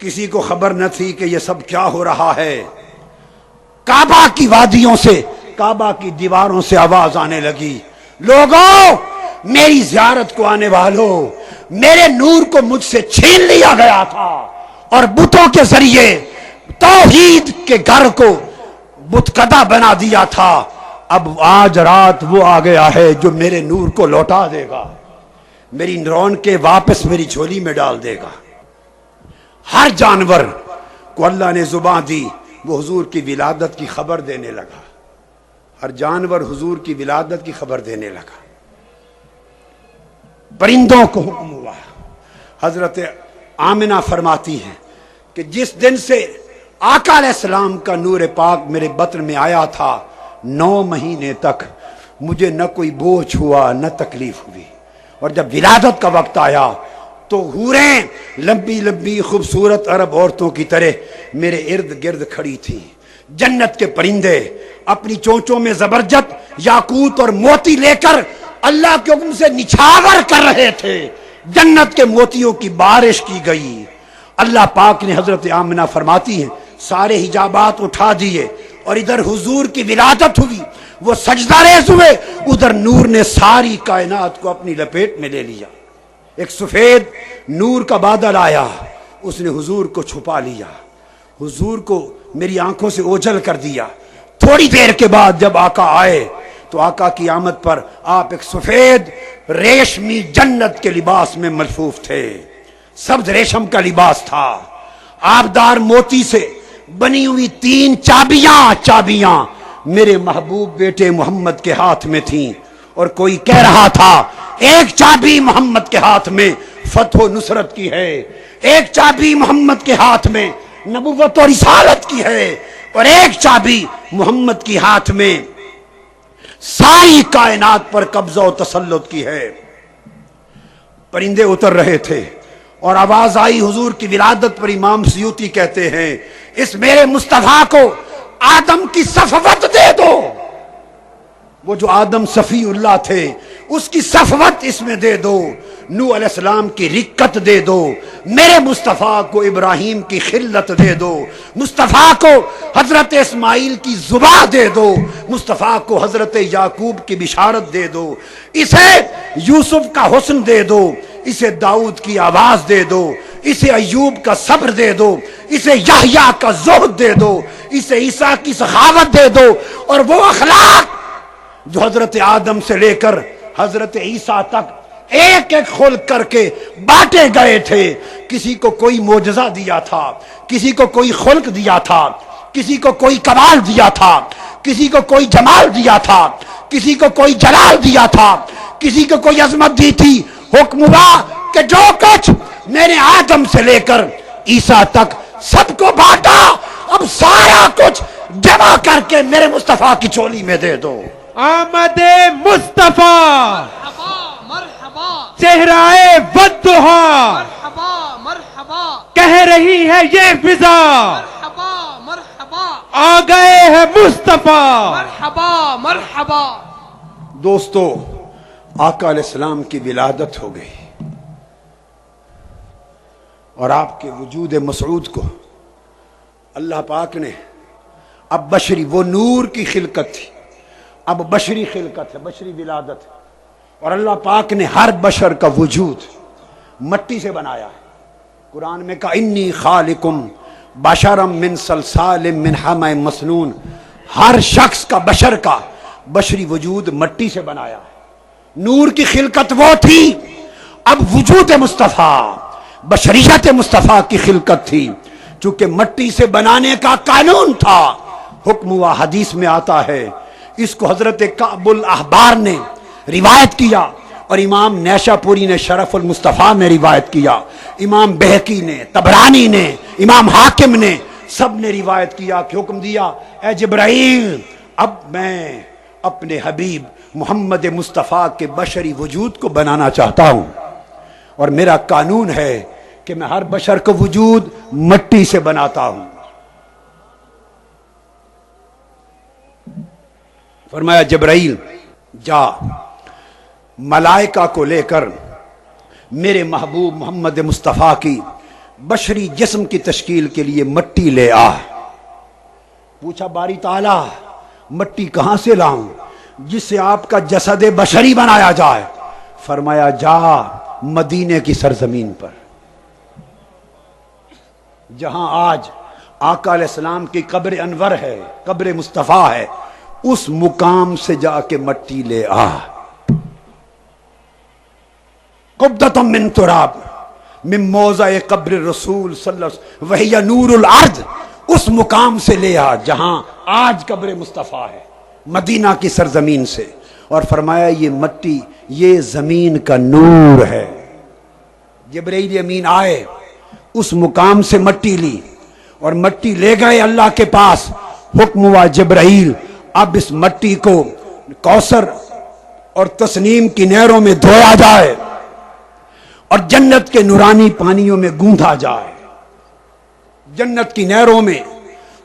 کسی کو خبر نہ تھی کہ یہ سب کیا ہو رہا ہے۔ کعبہ کی وادیوں سے، کعبہ کی دیواروں سے آواز آنے لگی، لوگوں میری زیارت کو آنے والوں، میرے نور کو مجھ سے چھین لیا گیا تھا اور بتوں کے ذریعے توحید کے گھر کو بتکدہ بنا دیا تھا۔ اب آج رات وہ آ گیا ہے جو میرے نور کو لوٹا دے گا، میری رونقیں واپس میری جھولی میں ڈال دے گا۔ ہر جانور کو اللہ نے زبان دی، وہ حضور کی ولادت کی خبر دینے لگا، ہر جانور حضور کی ولادت کی خبر دینے لگا۔ پرندوں کو حکم ہوا۔ حضرت آمنہ فرماتی ہیں کہ جس دن سے آقا علیہ السلام کا نور پاک میرے بطن میں آیا تھا 9 مہینے تک مجھے نہ کوئی بوجھ ہوا نہ تکلیف ہوئی، اور جب ولادت کا وقت آیا تو حوریں لمبی لمبی خوبصورت عرب عورتوں کی طرح میرے ارد گرد کھڑی تھیں۔ جنت کے پرندے اپنی چونچوں میں زبرجد یاقوت اور موتی لے کر اللہ کے حکم سے نچھاور کر رہے تھے۔ جنت کے موتیوں کی بارش کی گئی. اللہ پاک نے حضرت آمنہ فرماتی ہیں سارے حجابات اٹھا دیے اور ادھر حضور کی ولادت ہوئی، وہ سجدہ ریز ہوئے، ادھر نور نے ساری کائنات کو اپنی لپیٹ میں لے لیا. ایک سفید نور کا بادل آیا، اس نے حضور کو چھپا لیا، حضور کو میری آنکھوں سے اوجھل کر دیا. تھوڑی دیر کے بعد جب آقا آئے تو آقا کی آمد پر آپ ایک سفید ریشمی جنت کے لباس میں ملفوف تھے. سبز ریشم کا لباس تھا، آبدار موتی سے بنی ہوئی 3 چابیاں میرے محبوب بیٹے محمد کے ہاتھ میں تھیں. اور کوئی کہہ رہا تھا ایک چابی محمد کے ہاتھ میں فتح و نصرت کی ہے، ایک چابی محمد کے ہاتھ میں نبوت اور رسالت کی ہے، اور ایک چابی محمد کی ہاتھ میں ساری کائنات پر قبضہ و تسلط کی ہے. پرندے اتر رہے تھے اور آواز آئی حضور کی ولادت پر. امام سیوطی کہتے ہیں اس میرے مصطفیٰ کو آدم کی صفوت دے دو. وہ جو آدم صفی اللہ تھے اس کی صفوت اس میں دے دو. نوح علیہ السلام کی رکت دے دو. میرے مصطفیٰ کو ابراہیم کی خلت دے دو. مصطفیٰ کو حضرت اسماعیل کی زبان دے دو. مصطفیٰ کو حضرت یعقوب کی بشارت دے دو. اسے یوسف کا حسن دے دو. اسے داؤد کی آواز دے دو. اسے ایوب کا صبر دے دو. اسے یحییٰ کا زہد دے دو. اسے عیسیٰ کی سخاوت دے دو. اور وہ اخلاق جو حضرت آدم سے لے کر حضرت عیسیٰ تک ایک ایک خلق کر کے بانٹے گئے تھے. کسی کو کوئی معجزہ دیا تھا، کسی کو کوئی خلق دیا تھا، کسی کو کوئی کمال دیا تھا، کسی کو کوئی جمال دیا تھا، کسی کو کوئی جلال دیا تھا، کسی کو کوئی عظمت دی تھی. حکم ہوا کہ جو کچھ میں نے آدم سے لے کر عیسیٰ تک سب کو بانٹا، اب سارا کچھ جمع کر کے میرے مصطفیٰ کی چولی میں دے دو. آمد مصطفیٰ چہرائے والضحیٰ کہہ رہی ہے یہ فضا آ گئے ہیں مصطفیٰ. دوستو آقا علیہ السلام کی ولادت ہو گئی اور آپ کے وجود مسعود کو اللہ پاک نے اب بشری، وہ نور کی خلقت تھی، اب بشری خلقت ہے، بشری ولادت ہے. اور اللہ پاک نے ہر بشر کا وجود مٹی سے بنایا ہے. قرآن میں کہا انی خالقم بشرم من صلصال من حمأ مسنون. ہر شخص کا بشر کا بشری وجود مٹی سے بنایا ہے. نور کی خلقت وہ تھی، اب وجود مصطفیٰ بشریت مصطفیٰ کی خلقت تھی. چونکہ مٹی سے بنانے کا قانون تھا، حکم ہوا. حدیث میں آتا ہے اس کو حضرت کعب الاحبار نے روایت کیا اور امام نیشا پوری نے شرف المصطفیٰ میں روایت کیا، امام بہقی نے، طبرانی نے، امام حاکم نے، سب نے روایت کیا کہ حکم دیا اے جبرائیل اب میں اپنے حبیب محمد مصطفیٰ کے بشری وجود کو بنانا چاہتا ہوں، اور میرا قانون ہے کہ میں ہر بشر کو وجود مٹی سے بناتا ہوں. فرمایا جبرائیل جا ملائکہ کو لے کر میرے محبوب محمد مصطفیٰ کی بشری جسم کی تشکیل کے لیے مٹی لے آ. پوچھا باری تعالیٰ مٹی کہاں سے لاؤں جس سے آپ کا جسد بشری بنایا جائے؟ فرمایا جا مدینے کی سرزمین پر، جہاں آج آقا علیہ السلام کی قبر انور ہے، قبر مصطفیٰ ہے، اس مقام سے جا کے مٹی لے آ. قبضۃ من تراب من موضع قبر رسول صلی اللہ علیہ وسلم وہی نور الارض. اس مقام سے لے آ جہاں آج قبر مصطفیٰ ہے، مدینہ کی سرزمین سے. اور فرمایا یہ مٹی یہ زمین کا نور ہے. جبرائیل امین آئے، اس مقام سے مٹی لی اور مٹی لے گئے اللہ کے پاس. حکم ہوا جبرائیل اب اس مٹی کو کوثر اور تسنیم کی نہروں میں دھویا جائے اور جنت کے نورانی پانیوں میں گوندھا جائے. جنت کی نہروں میں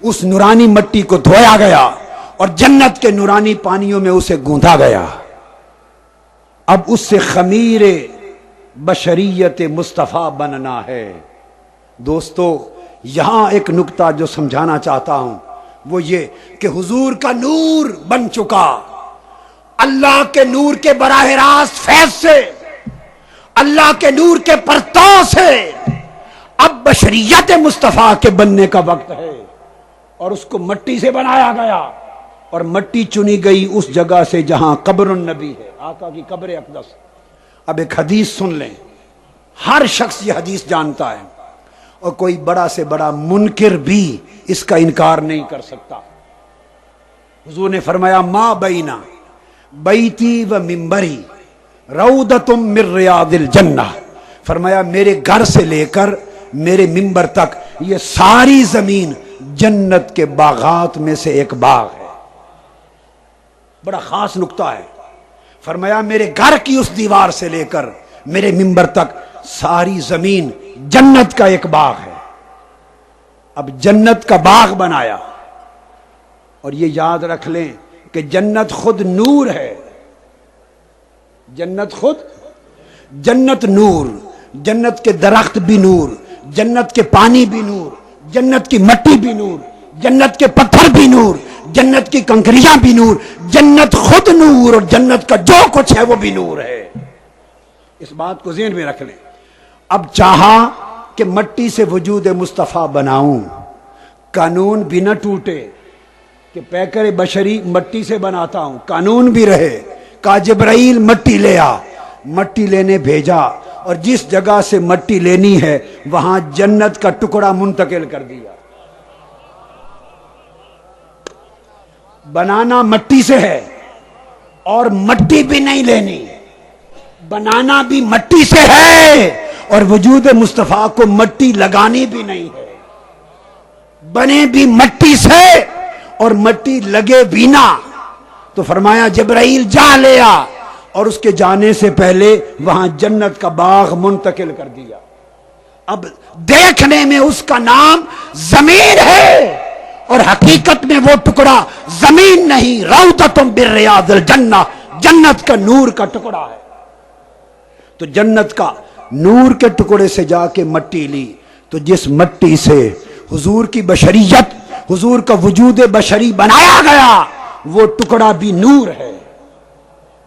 اس نورانی مٹی کو دھویا گیا اور جنت کے نورانی پانیوں میں اسے گوندھا گیا. اب اس سے خمیر بشریت مصطفیٰ بننا ہے۔ دوستو یہاں ایک نکتہ جو سمجھانا چاہتا ہوں وہ یہ کہ حضور کا نور بن چکا، اللہ کے نور کے براہ راست فیض سے، اللہ کے نور کے پرتاؤ سے اب بشریت مصطفیٰ کے بننے کا وقت ہے، اور اس کو مٹی سے بنایا گیا، اور مٹی چنی گئی اس جگہ سے جہاں قبر النبی ہے، آقا کی قبر اقدس۔ اب ایک حدیث سن لیں، ہر شخص یہ حدیث جانتا ہے، اور کوئی بڑا سے بڑا منکر بھی اس کا انکار نہیں کر سکتا۔ حضور نے فرمایا ما بینا بیتی و ممبری روضۃ من ریاض الجنہ، فرمایا میرے گھر سے لے کر میرے ممبر تک یہ ساری زمین جنت کے باغات میں سے ایک باغ ہے۔ بڑا خاص نکتہ ہے، فرمایا میرے گھر کی اس دیوار سے لے کر میرے ممبر تک ساری زمین جنت کا ایک باغ ہے۔ اب جنت کا باغ بنایا، اور یہ یاد رکھ لیں کہ جنت خود نور ہے، جنت نور، جنت کے درخت بھی نور، جنت کے پانی بھی نور، جنت کی مٹی بھی نور، جنت کے پتھر بھی نور، جنت کی کنکریاں بھی نور، جنت خود نور، اور جنت کا جو کچھ ہے وہ بھی نور ہے۔ اس بات کو ذہن میں رکھ لیں۔ اب چاہا کہ مٹی سے وجود مصطفیٰ بناؤں، قانون بھی نہ ٹوٹے کہ پیکر بشری مٹی سے بناتا ہوں، قانون بھی رہے۔ کہا جبرائیل مٹی لے آ، مٹی لینے بھیجا، اور جس جگہ سے مٹی لینی ہے وہاں جنت کا ٹکڑا منتقل کر دیا۔ بنانا مٹی سے ہے، اور مٹی بھی نہیں لینی، بنانا بھی مٹی سے ہے، اور وجود مصطفیٰ کو مٹی لگانی بھی نہیں ہے، بنے بھی مٹی سے اور مٹی لگے بھی نہ۔ تو فرمایا جبرائیل جا لے آ، اور اس کے جانے سے پہلے وہاں جنت کا باغ منتقل کر دیا۔ اب دیکھنے میں اس کا نام زمین ہے، اور حقیقت میں وہ ٹکڑا زمین نہیں، روضۃ من ریاض الجنہ، جنت کا نور کا ٹکڑا ہے۔ تو جنت کا نور کے ٹکڑے سے جا کے مٹی لی، تو جس مٹی سے حضور کی بشریت، حضور کا وجود بشری بنایا گیا، وہ ٹکڑا بھی نور ہے،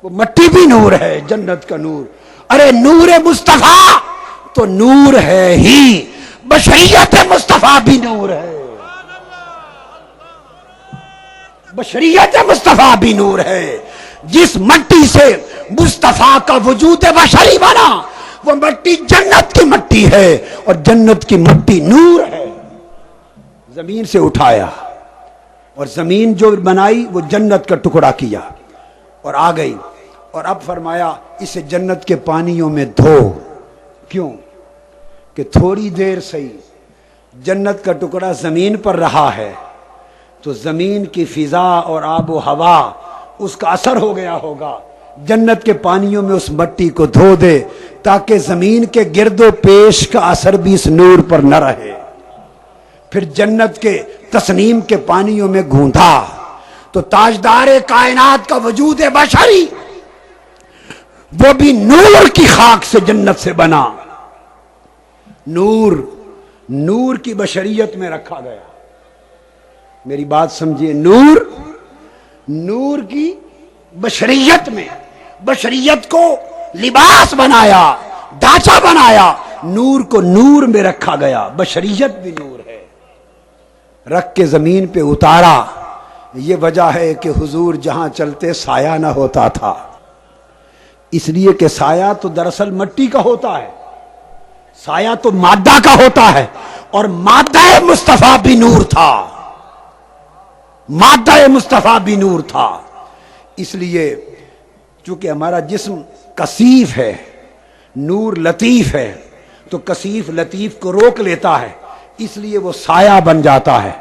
وہ مٹی بھی نور ہے، جنت کا نور۔ ارے نور مصطفیٰ تو نور ہے ہی، بشریت مصطفیٰ بھی نور ہے، بشریت مصطفیٰ بھی نور ہے۔ جس مٹی سے مصطفیٰ کا وجود بشری بنا وہ مٹی جنت کی مٹی ہے، اور جنت کی مٹی نور ہے۔ زمین سے اٹھایا، اور زمین جو بنائی وہ جنت کا ٹکڑا کیا، اور آ گئی، اور اب فرمایا اسے جنت کے پانیوں میں دھو۔ کیوں؟ کہ تھوڑی دیر صحیح جنت کا ٹکڑا زمین پر رہا ہے، تو زمین کی فضا اور آب و ہوا اس کا اثر ہو گیا ہوگا، جنت کے پانیوں میں اس مٹی کو دھو دے، تاکہ زمین کے گرد و پیش کا اثر بھی اس نور پر نہ رہے۔ پھر جنت کے تسنیم کے پانیوں میں گھوندا، تو تاجدار کائنات کا وجود بشری وہ بھی نور کی خاک سے جنت سے بنا، نور کی بشریت میں رکھا گیا۔ میری بات سمجھیے، نور کی بشریت میں، بشریت کو لباس بنایا، ڈھانچہ بنایا، نور کو نور میں رکھا گیا، بشریت بھی نور ہے، رکھ کے زمین پہ اتارا۔ یہ وجہ ہے کہ حضور جہاں چلتے سایہ نہ ہوتا تھا، اس لیے کہ سایہ تو دراصل مٹی کا ہوتا ہے، سایہ تو مادہ کا ہوتا ہے، اور مادہ مصطفیٰ بھی نور تھا، مادہ مصطفیٰ بھی نور تھا۔ اس لیے چونکہ ہمارا جسم کثیف ہے، نور لطیف ہے، تو کثیف لطیف کو روک لیتا ہے، اس لیے وہ سایہ بن جاتا ہے۔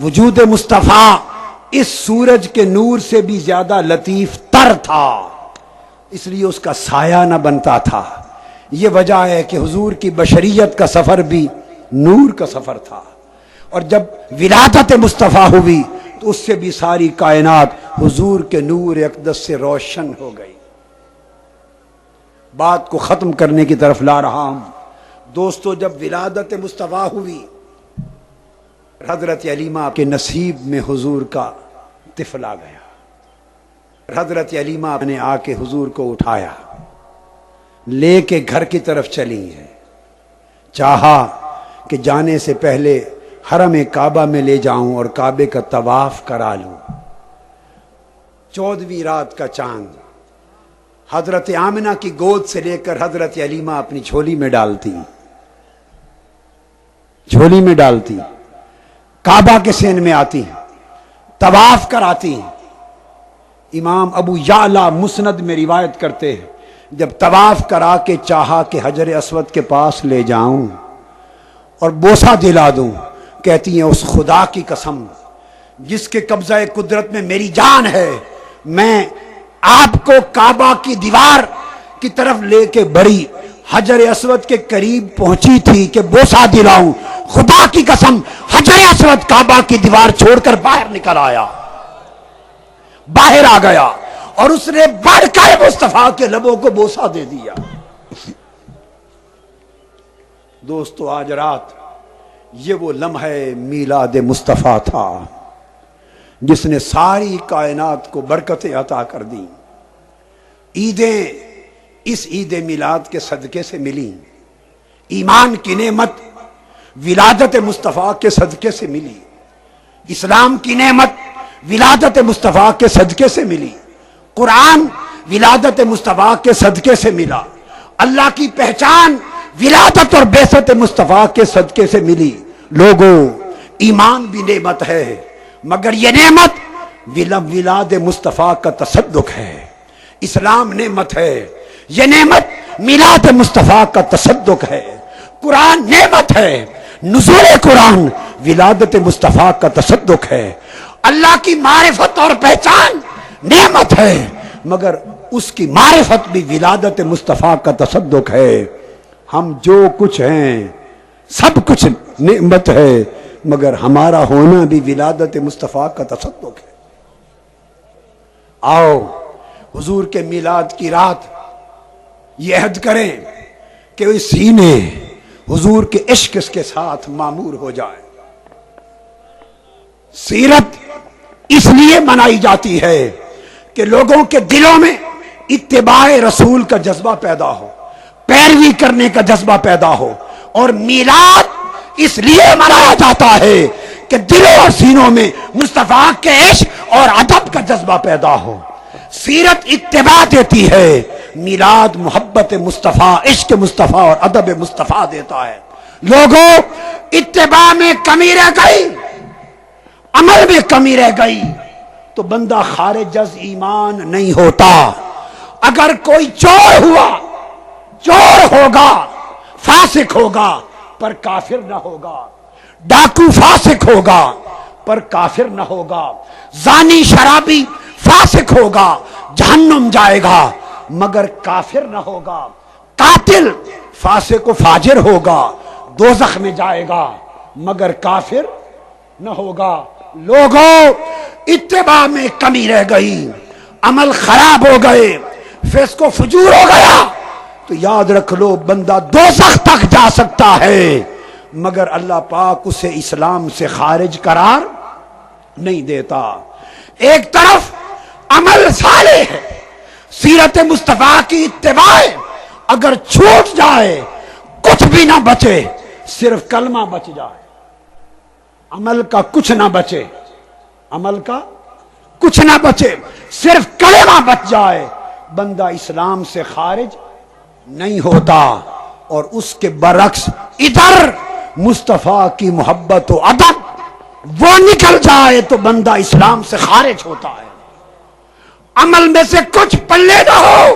وجود مصطفیٰ اس سورج کے نور سے بھی زیادہ لطیف تر تھا، اس لیے اس کا سایہ نہ بنتا تھا۔ یہ وجہ ہے کہ حضور کی بشریت کا سفر بھی نور کا سفر تھا، اور جب ولادت مصطفیٰ ہوئی تو اس سے بھی ساری کائنات حضور کے نور اقدس سے روشن ہو گئی۔ بات کو ختم کرنے کی طرف لا رہا ہوں. دوستو، جب ولادت مصطفیٰ ہوئی، حضرت علیمہ کے نصیب میں حضور کا طفل آ گیا. حضرت علیمہ نے آ کے حضور کو اٹھایا، لے کے گھر کی طرف چلی ہیں. چاہا کہ جانے سے پہلے حرم کعبہ میں لے جاؤں اور کعبے کا طواف کرا لوں. 14ویں رات کا چاند حضرت آمنہ کی گود سے لے کر حضرت علیمہ اپنی جھولی میں ڈالتی، کعبہ کے سین میں آتی، طواف کراتی. امام ابو یعلا مسند میں روایت کرتے ہیں، جب طواف کرا کے چاہا کہ حجر اسود کے پاس لے جاؤں اور بوسہ دلا دوں، کہتی ہیں اس خدا کی قسم جس کے قبضہ قدرت میں میری جان ہے، میں آپ کو کعبہ کی دیوار کی طرف لے کے بڑی حجر اسود کے قریب پہنچی تھی کہ بوسہ دلاؤں، خدا کی قسم حجر اسود کعبہ کی دیوار چھوڑ کر باہر نکل آیا، باہر آ گیا اور اس نے بڑھ کر مصطفیٰ کے لبوں کو بوسہ دے دیا. دوستو، آج رات یہ وہ لمحہ میلاد مصطفیٰ تھا جس نے ساری کائنات کو برکتیں عطا کر دی. عیدیں اس عید میلاد کے صدقے سے ملی، ایمان کی نعمت ولادت مصطفیٰ کے صدقے سے ملی، اسلام کی نعمت ولادت مصطفیٰ کے صدقے سے ملی، قرآن ولادت مصطفیٰ کے صدقے سے ملا، اللہ کی پہچان ولادت اور بعثت مصطفیٰ کے صدقے سے ملی. لوگوں، ایمان بھی نعمت ہے، مگر یہ نعمت ولاد مصطفیٰ کا تصدق ہے. اسلام نعمت ہے، یہ نعمت میلاد مصطفیٰ کا تصدق ہے. قرآن نعمت ہے، نزول قرآن ولادت مصطفیٰ کا تصدق ہے. اللہ کی معرفت اور پہچان نعمت ہے، مگر اس کی معرفت بھی ولادت مصطفیٰ کا تصدق ہے. ہم جو کچھ ہیں سب کچھ نعمت ہے، مگر ہمارا ہونا بھی ولادت مصطفیٰ کا تصدق ہے. آؤ حضور کے میلاد کی رات یہ عہد کریں کہ وہ سینے حضور کے عشق کے ساتھ معمور ہو جائے. سیرت اس لیے منائی جاتی ہے کہ لوگوں کے دلوں میں اتباع رسول کا جذبہ پیدا ہو، پیروی کرنے کا جذبہ پیدا ہو. اور میلاد اس لیے منایا جاتا ہے کہ دلوں اور سینوں میں مصطفیٰ کے عشق اور ادب کا جذبہ پیدا ہو. سیرت اتباع دیتی ہے، میلاد محبت مصطفیٰ، عشق مصطفیٰ اور ادب مصطفیٰ دیتا ہے. لوگوں، اتباع میں کمی رہ گئی، عمل میں کمی رہ گئی تو بندہ خارج از ایمان نہیں ہوتا. اگر کوئی چور ہوا، چور ہوگا، فاسق ہوگا پر کافر نہ ہوگا، ڈاکو فاسق ہوگا پر کافر نہ ہوگا، زانی شرابی فاسق ہوگا، جہنم جائے گا مگر کافر نہ ہوگا، قاتل فاسق و فاجر ہوگا، دوزخ میں جائے گا مگر کافر نہ ہوگا. لوگوں، اتباع میں کمی رہ گئی، عمل خراب ہو گئے، فسق و فجور ہو گیا تو یاد رکھ لو بندہ دوزخ تک جا سکتا ہے، مگر اللہ پاک اسے اسلام سے خارج قرار نہیں دیتا. ایک طرف عمل صالح ہے، سیرت مصطفیٰ کی اتباع اگر چھوٹ جائے، کچھ بھی نہ بچے، صرف کلمہ بچ جائے، عمل کا کچھ نہ بچے، عمل کا کچھ نہ بچے، صرف کلمہ بچ جائے، بندہ اسلام سے خارج نہیں ہوتا. اور اس کے برعکس ادھر مصطفیٰ کی محبت و ادب وہ نکل جائے تو بندہ اسلام سے خارج ہوتا ہے. عمل میں سے کچھ پلے نہ ہو،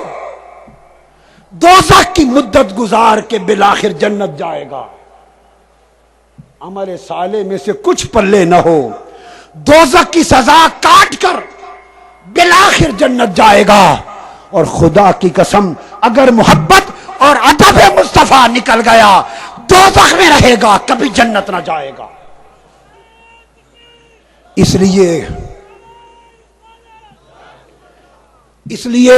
دوزخ کی مدت گزار کے بالآخر جنت جائے گا. عمل صالح میں سے کچھ پلے نہ ہو، دوزخ کی سزا کاٹ کر بالآخر جنت جائے گا. اور خدا کی قسم اگر محبت اور ادب مصطفیٰ نکل گیا دوزخ میں رہے گا، کبھی جنت نہ جائے گا. اس لیے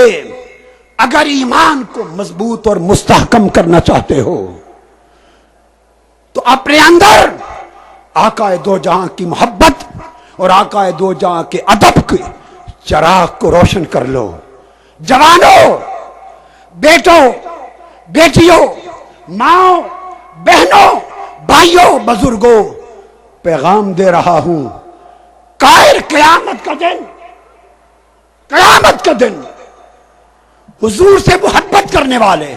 اگر ایمان کو مضبوط اور مستحکم کرنا چاہتے ہو تو اپنے اندر آقا دو جہاں کی محبت اور آقا دو جہاں کے ادب کے چراغ کو روشن کر لو. جوانوں، بیٹوں، بیٹیوں، ماں، بہنوں، بھائیوں، بزرگوں، پیغام دے رہا ہوں. قائر قیامت کا دن، قیامت کا دن حضور سے محبت کرنے والے،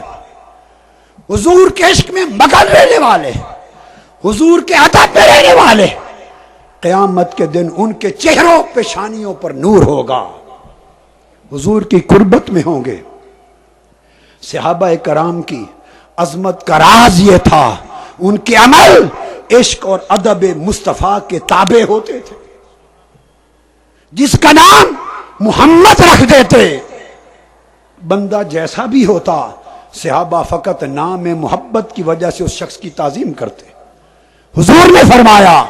حضور کے عشق میں مگن رہنے والے، حضور کے ادب میں رہنے والے، قیامت کے دن ان کے چہروں پیشانیوں پر نور ہوگا، حضور کی قربت میں ہوں گے. صحابہ کرام کی عظمت کا راز یہ تھا، ان کے عمل عشق اور ادب مصطفیٰ کے تابع ہوتے تھے. جس کا نام محمد رکھ دیتے، بندہ جیسا بھی ہوتا، صحابہ فقط نام محبت کی وجہ سے اس شخص کی تعظیم کرتے. حضور نے فرمایا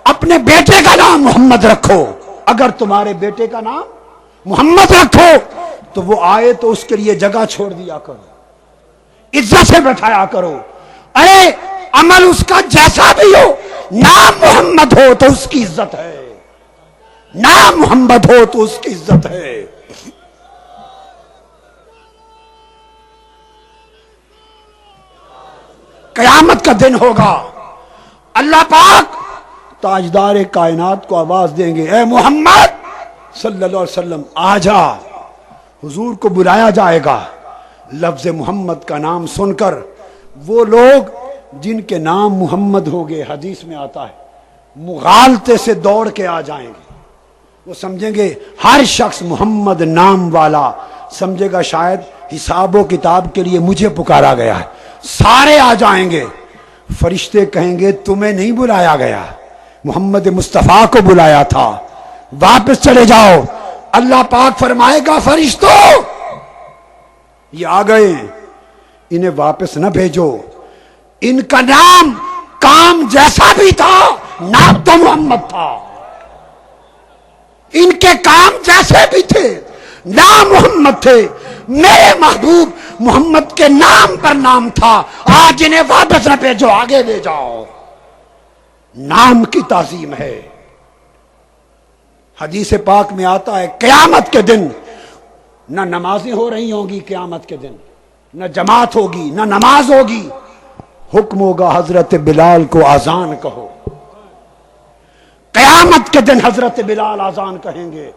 اپنے بیٹے کا نام محمد رکھو. اگر تمہارے بیٹے کا نام محمد رکھو تو وہ آئے تو اس کے لیے جگہ چھوڑ دیا کرو، عزت سے بٹھایا کرو. ارے عمل اس کا جیسا بھی ہو، نام محمد ہو تو اس کی عزت ہے، نام محمد ہو تو اس کی عزت ہے. قیامت کا دن ہوگا، اللہ پاک تاجدار کائنات کو آواز دیں گے، اے محمد صلی اللہ علیہ وسلم آ جا. حضور کو بلایا جائے گا. لفظ محمد کا نام سن کر وہ لوگ جن کے نام محمد ہوگے، حدیث میں آتا ہے، مغالطے سے دوڑ کے آ جائیں گے. وہ سمجھیں گے ہر شخص محمد نام والا سمجھے گا شاید حساب و کتاب کے لیے مجھے پکارا گیا ہے. سارے آ جائیں گے. فرشتے کہیں گے تمہیں نہیں بلایا گیا، محمد مصطفیٰ کو بلایا تھا، واپس چلے جاؤ. اللہ پاک فرمائے گا فرشتوں یہ آ گئے، انہیں واپس نہ بھیجو. ان کا نام کام جیسا بھی تھا، نام تو محمد تھا. ان کے کام جیسے بھی تھے، نام محمد تھے. میرے محبوب محمد کے نام پر نام تھا. آج انہیں واپس نہ بھیجو، آگے لے جاؤ. نام کی تعظیم ہے. حدیث پاک میں آتا ہے قیامت کے دن نہ نمازیں ہو رہی ہوں گی، قیامت کے دن نہ جماعت ہوگی نہ نماز ہوگی. حکم ہوگا حضرت بلال کو آذان کہو. قیامت کے دن حضرت بلال آذان کہیں گے.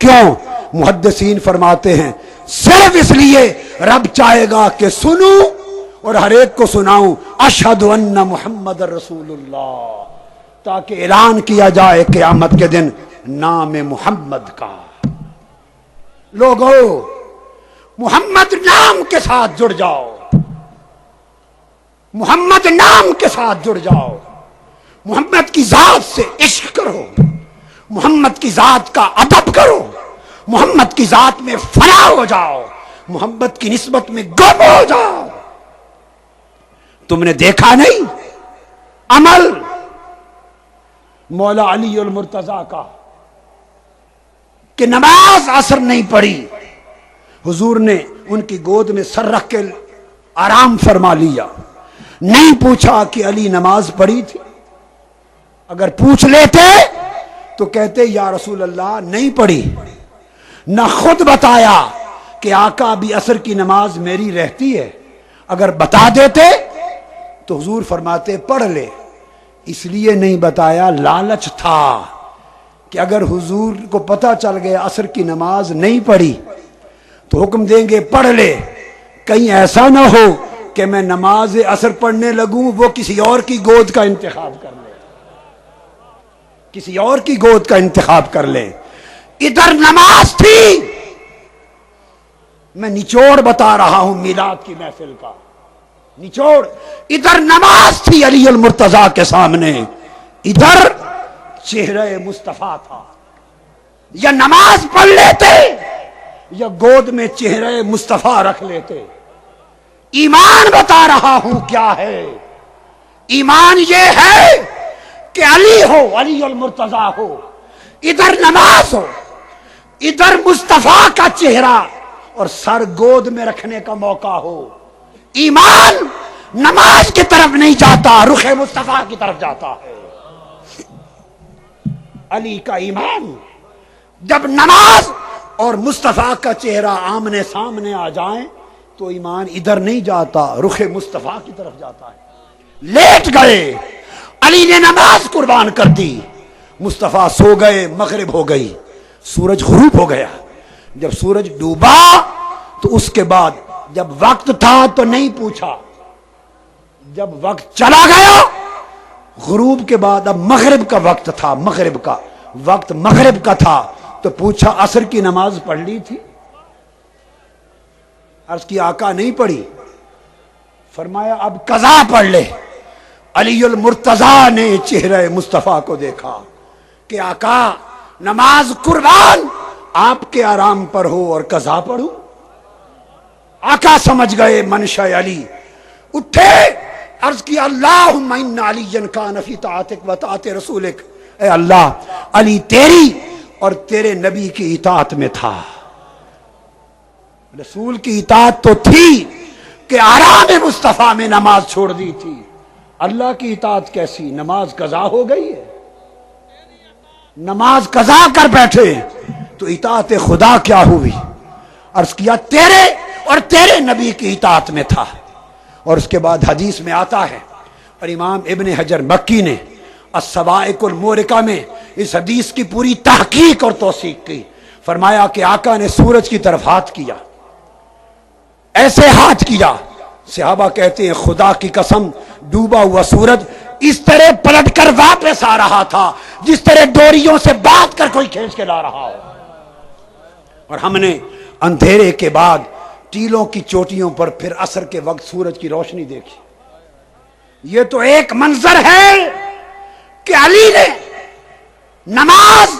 کیوں؟ محدثین فرماتے ہیں صرف اس لیے رب چاہے گا کہ سنوں اور ہر ایک کو سناؤں اشہد ان محمد رسول اللہ، تاکہ اعلان کیا جائے قیامت کے دن نام محمد کا. لوگو محمد نام کے ساتھ جڑ جاؤ، محمد نام کے ساتھ جڑ جاؤ. محمد کی ذات سے عشق کرو، محمد کی ذات کا ادب کرو، محمد کی ذات میں فنا ہو جاؤ، محمد کی نسبت میں گم ہو جاؤ. تم نے دیکھا نہیں عمل مولا علی المرتضی کا کہ نماز عصر نہیں پڑھی، حضور نے ان کی گود میں سر رکھ کے آرام فرما لیا. نہیں پوچھا کہ علی نماز پڑھی تھی. اگر پوچھ لیتے تو کہتے یا رسول اللہ نہیں پڑھی. نہ خود بتایا کہ آقا بھی عصر کی نماز میری رہتی ہے. اگر بتا دیتے تو حضور فرماتے پڑھ لے. اس لیے نہیں بتایا، لالچ تھا کہ اگر حضور کو پتہ چل گیا عصر کی نماز نہیں پڑھی تو حکم دیں گے پڑھ لے. کہیں ایسا نہ ہو کہ میں نماز عصر پڑھنے لگوں وہ کسی اور کی گود کا انتخاب کر لے، کسی اور کی گود کا انتخاب کر لے. ادھر نماز تھی. میں نچوڑ بتا رہا ہوں میلاد کی محفل کا نچوڑ. ادھر نماز تھی علی المرتضی کے سامنے، ادھر چہرہ مصطفیٰ تھا. یا نماز پڑھ لیتے یا گود میں چہرہ مصطفیٰ رکھ لیتے. ایمان بتا رہا ہوں کیا ہے. ایمان یہ ہے کہ علی ہو، علی المرتضی ہو، ادھر نماز ہو، ادھر مصطفیٰ کا چہرہ اور سر گود میں رکھنے کا موقع ہو. ایمان نماز کی طرف نہیں جاتا، رخ مصطفیٰ کی طرف جاتا ہے. علی کا ایمان جب نماز اور مصطفیٰ کا چہرہ آمنے سامنے آ جائیں تو ایمان ادھر نہیں جاتا، رخ مصطفیٰ کی طرف جاتا ہے. لیٹ گئے، علی نے نماز قربان کر دی، مصطفیٰ سو گئے، مغرب ہو گئی، سورج غروب ہو گیا. جب سورج ڈوبا تو اس کے بعد جب وقت تھا تو نہیں پوچھا، جب وقت چلا گیا غروب کے بعد اب مغرب کا وقت تھا، مغرب کا وقت مغرب کا تھا تو پوچھا عصر کی نماز پڑھ لی تھی؟ عرض کی آقا نہیں پڑھی. فرمایا اب قضا پڑھ لے. علی المرتضیٰ نے چہرہ مصطفیٰ کو دیکھا کہ آقا نماز قربان آپ کے آرام پر ہو اور قضا پڑھوں. آقا سمجھ گئے منشا علی، اٹھے، عرض کیا اللہم ان علی کان فی طاعتک و طاعت رسولک. اے اللہ، علی تیری اور تیرے نبی کی اطاعت میں تھا. رسول کی اطاعت تو تھی کہ آرام مصطفیٰ میں نماز چھوڑ دی تھی. اللہ کی اطاعت کیسی؟ نماز قضا ہو گئی ہے، نماز قضا کر بیٹھے تو اطاعت خدا کیا ہوئی؟ عرض کیا تیرے اور تیرے نبی کی اطاعت میں تھا. اور اس کے بعد حدیث میں آتا ہے، اور امام ابن حجر مکی نے الصواعق المورقہ میں اس حدیث کی پوری تحقیق اور توثیق کی. فرمایا کہ آقا نے سورج کی طرف ہاتھ کیا، ایسے ہاتھ کیا، صحابہ کہتے ہیں خدا کی قسم ڈوبا ہوا سورج اس طرح پلٹ کر واپس آ رہا تھا جس طرح ڈوریوں سے بات کر کوئی کھینچ کے لا رہا ہو. اور ہم نے اندھیرے کے بعد ٹیلوں کی چوٹیوں پر پھر عصر کے وقت سورج کی روشنی دیکھی. یہ تو ایک منظر ہے کہ علی نے نماز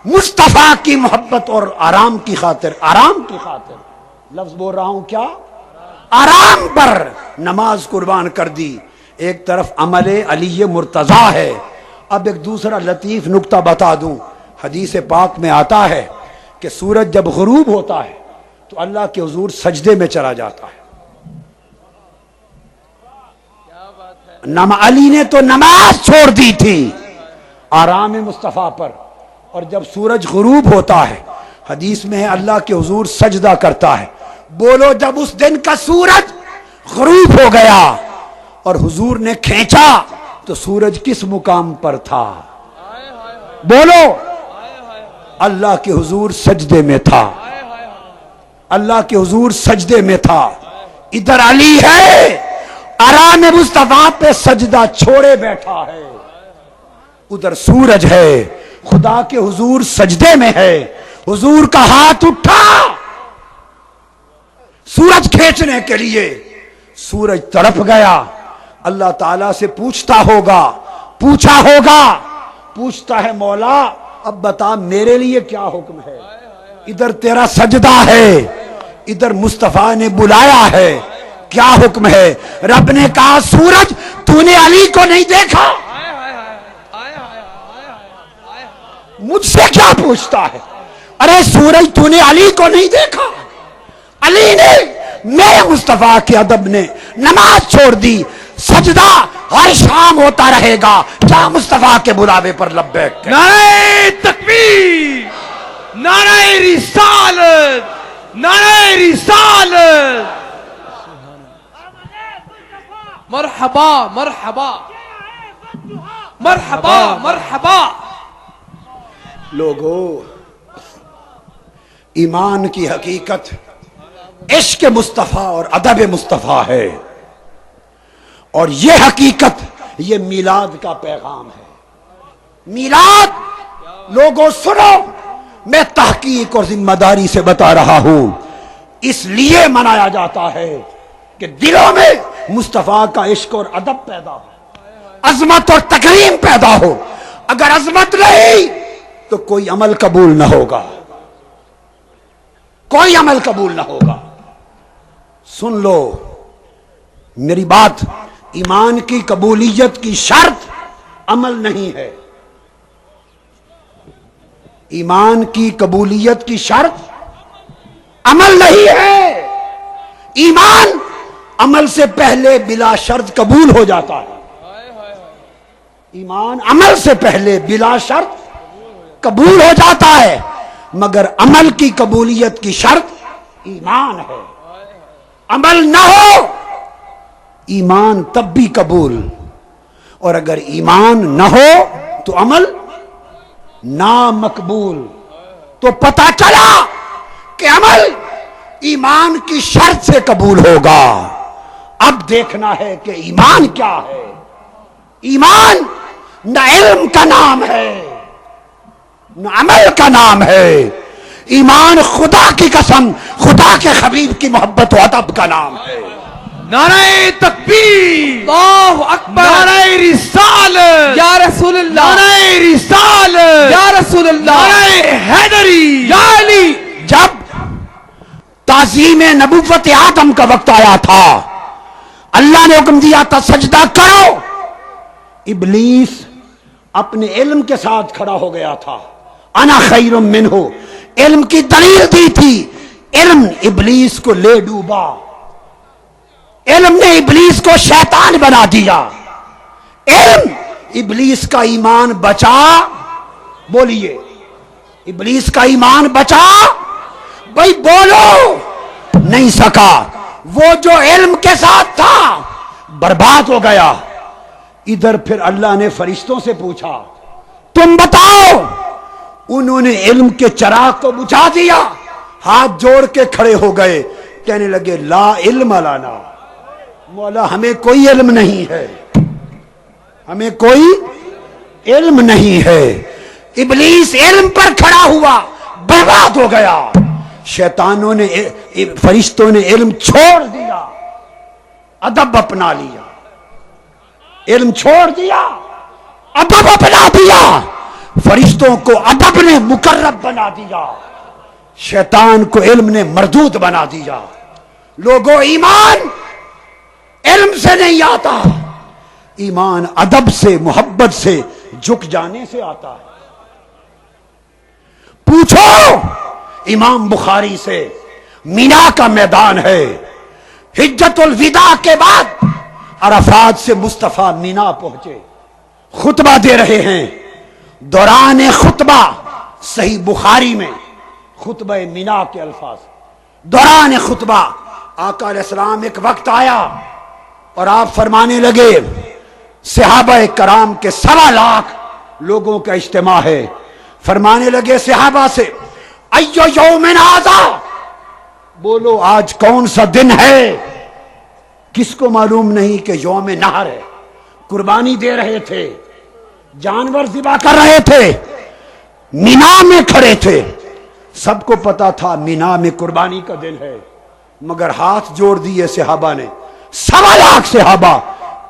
مصطفیٰ کی محبت اور آرام کی خاطر، آرام کی خاطر لفظ بول رہا ہوں کیا، آرام پر نماز قربان کر دی. ایک طرف عمل علی مرتضیٰ ہے. اب ایک دوسرا لطیف نکتہ بتا دوں. حدیث پاک میں آتا ہے کہ سورج جب غروب ہوتا ہے تو اللہ کے حضور سجدے میں چلا جاتا ہے. علی نے تو نماز چھوڑ دی تھی آرام مصطفیٰ پر، اور جب سورج غروب ہوتا ہے حدیث میں ہے اللہ کے حضور سجدہ کرتا ہے. بولو جب اس دن کا سورج غروب ہو گیا اور حضور نے کھینچا تو سورج کس مقام پر تھا؟ بولو، اللہ کے حضور سجدے میں تھا، اللہ کے حضور سجدے میں تھا. ادھر علی ہے آرام مصطفیٰ پہ سجدہ چھوڑے بیٹھا ہے، ادھر سورج ہے خدا کے حضور سجدے میں ہے. حضور کا ہاتھ اٹھا سورج کھینچنے کے لیے، سورج تڑپ گیا. اللہ تعالیٰ سے پوچھتا ہوگا، پوچھا ہوگا، پوچھتا ہے مولا اب بتا میرے لیے کیا حکم ہے؟ ادھر تیرا سجدہ ہے، ادھر مصطفیٰ نے بلایا ہے، کیا حکم ہے؟ رب نے کہا سورج تو نے علی کو نہیں دیکھا؟ مجھ سے کیا پوچھتا ہے؟ ارے سورج تو نے علی کو نہیں دیکھا؟ علی نے میرے مصطفیٰ کے ادب نے نماز چھوڑ دی. سجدہ ہر شام ہوتا رہے گا، کیا مصطفیٰ کے بلاوے پر لبیک؟ نعرہ تکبیر، نعرہ رسالت، نعرہ رسالت. مرحبا مرحبا مرحبا مرحبا. لوگو، ایمان کی حقیقت عشق مصطفیٰ اور ادب مصطفیٰ ہے، اور یہ حقیقت یہ میلاد کا پیغام ہے. میلاد لوگوں سنو، میں تحقیق اور ذمہ داری سے بتا رہا ہوں، اس لیے منایا جاتا ہے کہ دلوں میں مصطفیٰ کا عشق اور ادب پیدا ہو، عظمت اور تکریم پیدا ہو. اگر عظمت نہیں تو کوئی عمل قبول نہ ہوگا، کوئی عمل قبول نہ ہوگا. سن لو میری بات، ایمان کی قبولیت کی شرط عمل نہیں ہے. ایمان کی قبولیت کی شرط عمل نہیں ہے. ایمان عمل سے پہلے بلا شرط قبول ہو جاتا ہے. ایمان عمل سے پہلے بلا شرط قبول ہو جاتا ہے، مگر عمل کی قبولیت کی شرط ایمان ہے. عمل نہ ہو ایمان تب بھی قبول، اور اگر ایمان نہ ہو تو عمل نامقبول. تو پتہ چلا کہ عمل ایمان کی شرط سے قبول ہوگا. اب دیکھنا ہے کہ ایمان کیا ہے. ایمان نہ علم کا نام ہے نہ عمل کا نام ہے. ایمان خدا کی قسم، خدا کے حبیب کی محبت و ادب کا نام ہے. نعرہ تکبیر، اللہ اکبر، نعرہ رسالت یا رسول اللہ، نعرہ رسالت یا رسول اللہ، نعرہ حیدری یا علی. جب تعظیم نبوت آدم کا وقت آیا تھا، اللہ نے حکم دیا تھا سجدہ کرو. ابلیس اپنے علم کے ساتھ کھڑا ہو گیا تھا. انا خیر منہ، علم کی دلیل دی تھی. علم ابلیس کو لے ڈوبا. علم نے ابلیس کو شیطان بنا دیا. علم ابلیس کا ایمان بچا. بولیے ابلیس کا ایمان بچا. بھائی بولو. نہیں سکا. وہ جو علم کے ساتھ تھا برباد ہو گیا. ادھر پھر اللہ نے فرشتوں سے پوچھا تم بتاؤ. انہوں نے علم کے چراغ کو بجھا دیا، ہاتھ جوڑ کے کھڑے ہو گئے، کہنے لگے لا علم لنا، مولا ہمیں کوئی علم نہیں ہے، ہمیں کوئی علم نہیں ہے. ابلیس علم پر کھڑا ہوا، برباد ہو گیا. شیطانوں نے فرشتوں نے علم چھوڑ دیا، ادب اپنا لیا. علم چھوڑ دیا، ادب اپنا دیا. فرشتوں کو ادب نے مقرب بنا دیا، شیطان کو علم نے مردود بنا دیا. لوگوں ایمان علم سے نہیں آتا، ایمان ادب سے، محبت سے، جھک جانے سے آتا ہے. پوچھو امام بخاری سے. مینا کا میدان ہے، حجت الوداع کے بعد عرفات سے مصطفیٰ مینا پہنچے، خطبہ دے رہے ہیں. دوران خطبہ صحیح بخاری میں خطبہ مینا کے الفاظ. دوران خطبہ آقا علیہ السلام ایک وقت آیا اور آپ فرمانے لگے، صحابہ کرام کے 1.25 لاکھ لوگوں کا اجتماع ہے. فرمانے لگے صحابہ سے ایو یوم ھذا، بولو آج کون سا دن ہے. کس کو معلوم نہیں کہ یوم نحر ہے. قربانی دے رہے تھے، جانور ذبح کر رہے تھے، مینا میں کھڑے تھے. سب کو پتا تھا مینا میں قربانی کا دن ہے، مگر ہاتھ جوڑ دیے صحابہ نے. 1.25 لاکھ صحابہ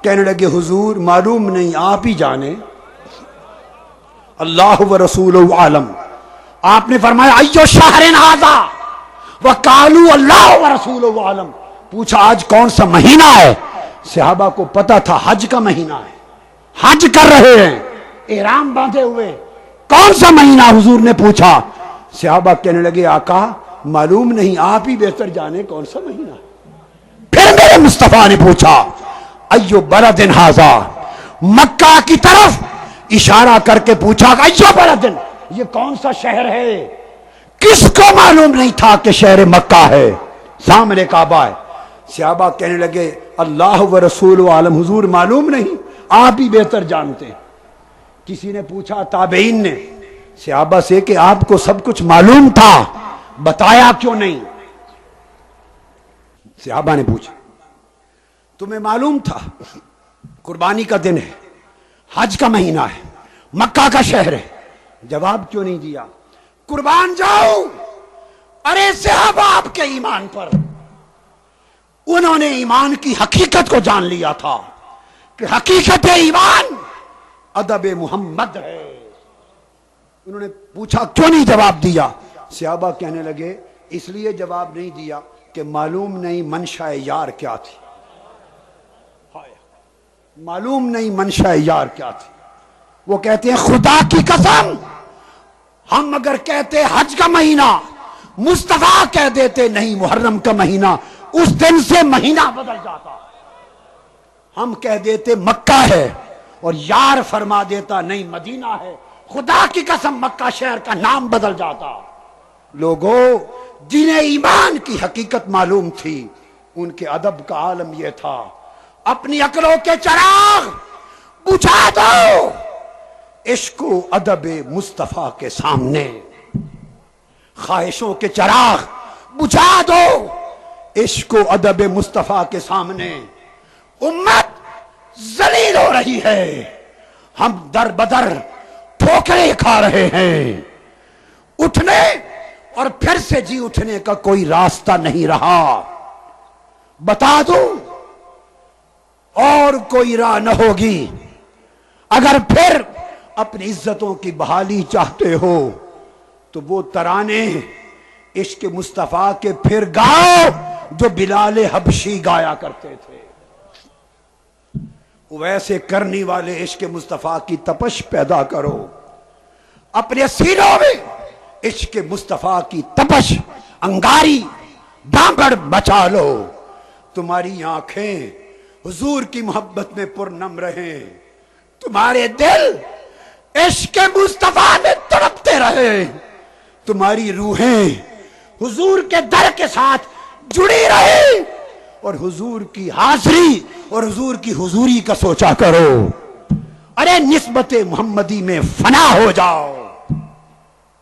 کہنے لگے حضور معلوم نہیں، آپ ہی جانے، اللہ و رسول عالم. آپ نے فرمایا ایو شہر ھذا وقالوا اللہ و رسول عالم. پوچھا آج کون سا مہینہ ہے. صحابہ کو پتا تھا حج کا مہینہ ہے، حج کر رہے ہیں، احرام باندھے ہوئے. کون سا مہینہ حضور نے پوچھا. صحابہ کہنے لگے آقا معلوم نہیں، آپ ہی بہتر جانے کون سا مہینہ ہے. پھر میرے مصطفیٰ نے پوچھا ایو بلد ھذا، مکہ کی طرف اشارہ کر کے پوچھا ایو بلد، یہ کون سا شہر ہے. کس کو معلوم نہیں تھا کہ شہر مکہ ہے، سامنے کعبہ ہے. صحابہ کہنے لگے اللہ و رسول عالم، حضور معلوم نہیں، آپ ہی بہتر جانتے ہیں. کسی نے پوچھا تابعین نے صحابہ سے کہ آپ کو سب کچھ معلوم تھا، بتایا کیوں نہیں. صحابہ نے پوچھا تمہیں معلوم تھا قربانی کا دن ہے، حج کا مہینہ ہے، مکہ کا شہر ہے، جواب کیوں نہیں دیا. قربان جاؤ. ارے صحابہ آپ کے ایمان پر، انہوں نے ایمان کی حقیقت کو جان لیا تھا کہ حقیقت ایمان ادب محمد ہے. انہوں نے پوچھا کیوں نہیں جواب دیا. صحابہ کہنے لگے اس لیے جواب نہیں دیا کہ معلوم نہیں منشا یار کیا تھی. معلوم نہیں منشا یار کیا تھی. وہ کہتے ہیں خدا کی قسم، ہم اگر کہتے حج کا مہینہ مصطفیٰ کہہ دیتے نہیں محرم کا مہینہ، اس دن سے مہینہ بدل جاتا۔ ہم کہہ دیتے مکہ ہے اور یار فرما دیتا نہیں مدینہ ہے، خدا کی قسم مکہ شہر کا نام بدل جاتا۔ لوگوں جنہیں ایمان کی حقیقت معلوم تھی ان کے ادب کا عالم یہ تھا، اپنی عقلوں کے چراغ بجھا دو عشق و ادب مصطفیٰ کے سامنے، خواہشوں کے چراغ بجھا دو عشق و ادب مصطفیٰ کے سامنے۔ امت ذلیل ہو رہی ہے، ہم در بدر ٹھوکریں کھا رہے ہیں، اٹھنے اور پھر سے جی اٹھنے کا کوئی راستہ نہیں رہا۔ بتا دوں اور کوئی راہ نہ ہوگی، اگر پھر اپنی عزتوں کی بحالی چاہتے ہو تو وہ ترانے عشق مصطفیٰ کے پھر گاؤ جو بلال حبشی گایا کرتے تھے۔ ویسے کرنی والے عشق مصطفیٰ کی تپش پیدا کرو، اپنے سینوں میں عشق مصطفیٰ کی تپش انگاری دامڑ بچا لو، تمہاری آنکھیں حضور کی محبت میں پرنم رہیں، تمہارے دل عشق مصطفیٰ میں تڑپتے رہے، تمہاری روحیں حضور کے در کے ساتھ جڑی رہے، اور حضور کی حاضری اور حضور کی حضوری کا سوچا کرو۔ ارے نسبت محمدی میں فنا ہو جاؤ،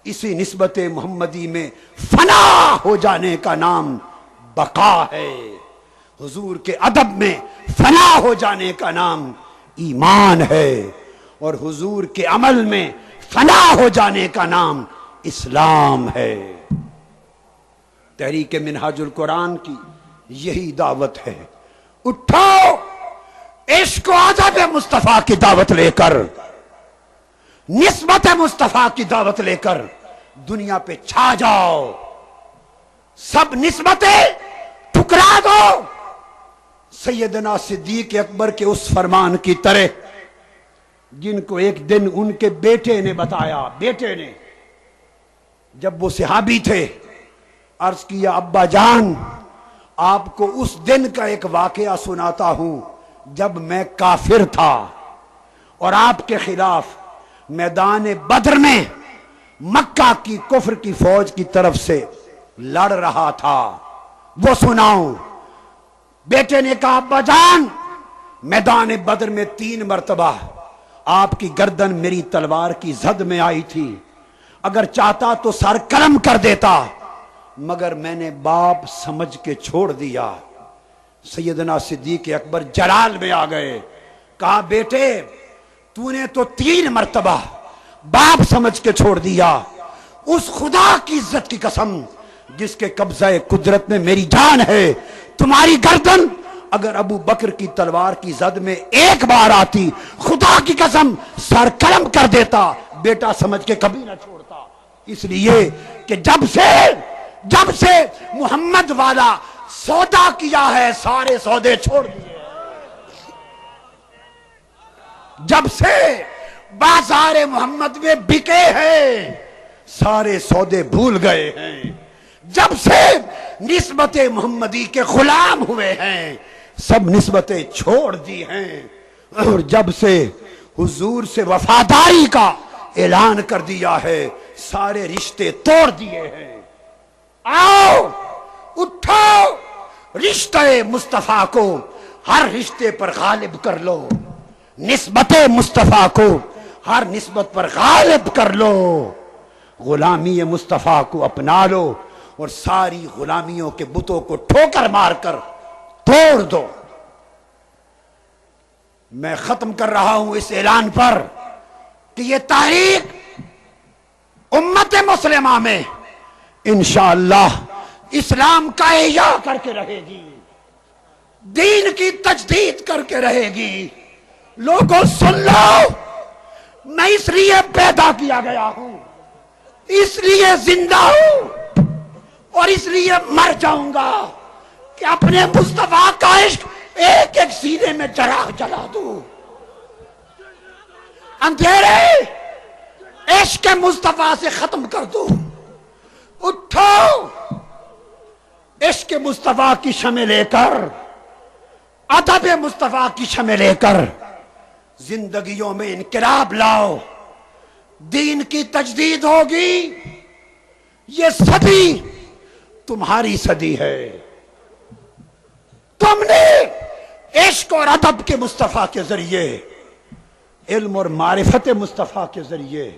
اسی نسبت محمدی میں فنا ہو جانے کا نام بقا ہے، حضور کے ادب میں فنا ہو جانے کا نام ایمان ہے، اور حضور کے عمل میں فنا ہو جانے کا نام اسلام ہے۔ تحریک منہاج القرآن کی یہی دعوت ہے، اٹھو عشق و ادب مصطفیٰ کی دعوت لے کر، نسبت مصطفیٰ کی دعوت لے کر دنیا پہ چھا جاؤ، سب نسبتیں ٹھکرا دو، سیدنا صدیق اکبر کے اس فرمان کی طرح جن کو ایک دن ان کے بیٹے نے بتایا، بیٹے نے جب وہ صحابی تھے عرض کیا ابا جان آپ کو اس دن کا ایک واقعہ سناتا ہوں جب میں کافر تھا اور آپ کے خلاف میدان بدر میں مکہ کی کفر کی فوج کی طرف سے لڑ رہا تھا، وہ سناؤں۔ بیٹے نے کہا ابا جان میدان بدر میں 3 مرتبہ آپ کی گردن میری تلوار کی زد میں آئی تھی، اگر چاہتا تو سر قلم کر دیتا مگر میں نے باپ سمجھ کے چھوڑ دیا۔ سیدنا صدیق اکبر جلال میں آ گئے، کہا بیٹے تو نے تو 3 مرتبہ باپ سمجھ کے چھوڑ دیا، اس خدا کی عزت کی قسم جس کے قبضہ قدرت میں میری جان ہے، تمہاری گردن اگر ابو بکر کی تلوار کی زد میں ایک بار آتی خدا کی قسم سر قلم کر دیتا، بیٹا سمجھ کے کبھی نہ چھوڑتا۔ اس لیے کہ جب سے محمد والا سودا کیا ہے سارے سودے چھوڑ دیے، جب سے بازار محمد میں بکے ہیں سارے سودے بھول گئے ہیں، جب سے نسبت محمدی کے غلام ہوئے ہیں سب نسبتیں چھوڑ دی ہیں، اور جب سے حضور سے وفاداری کا اعلان کر دیا ہے سارے رشتے توڑ دیے ہیں۔ آؤ اٹھو رشتہ مصطفیٰ کو ہر رشتے پر غالب کر لو، نسبت مصطفیٰ کو ہر نسبت پر غالب کر لو، غلامی مصطفیٰ کو اپنا لو اور ساری غلامیوں کے بتوں کو ٹھوکر مار کر توڑ دو۔ میں ختم کر رہا ہوں اس اعلان پر کہ یہ تحریک امت مسلمہ میں انشاءاللہ اسلام کا احیاء کر کے رہے گی، دین کی تجدید کر کے رہے گی۔ لوگوں سن لو، میں اس لیے پیدا کیا گیا ہوں، اس لیے زندہ ہوں اور اس لیے مر جاؤں گا کہ اپنے مصطفیٰ کا عشق ایک ایک سینے میں چراغ جلا دوں، اندھیرے عشق مصطفیٰ سے ختم کر دوں، اٹھو عشق مصطفیٰ کی شمع لے کر، ادب مصطفیٰ کی شمع لے کر زندگیوں میں انقلاب لاؤ، دین کی تجدید ہوگی۔ یہ صدی تمہاری صدی ہے، تم نے عشق اور ادب کے مصطفیٰ کے ذریعے، علم اور معرفت مصطفیٰ کے ذریعے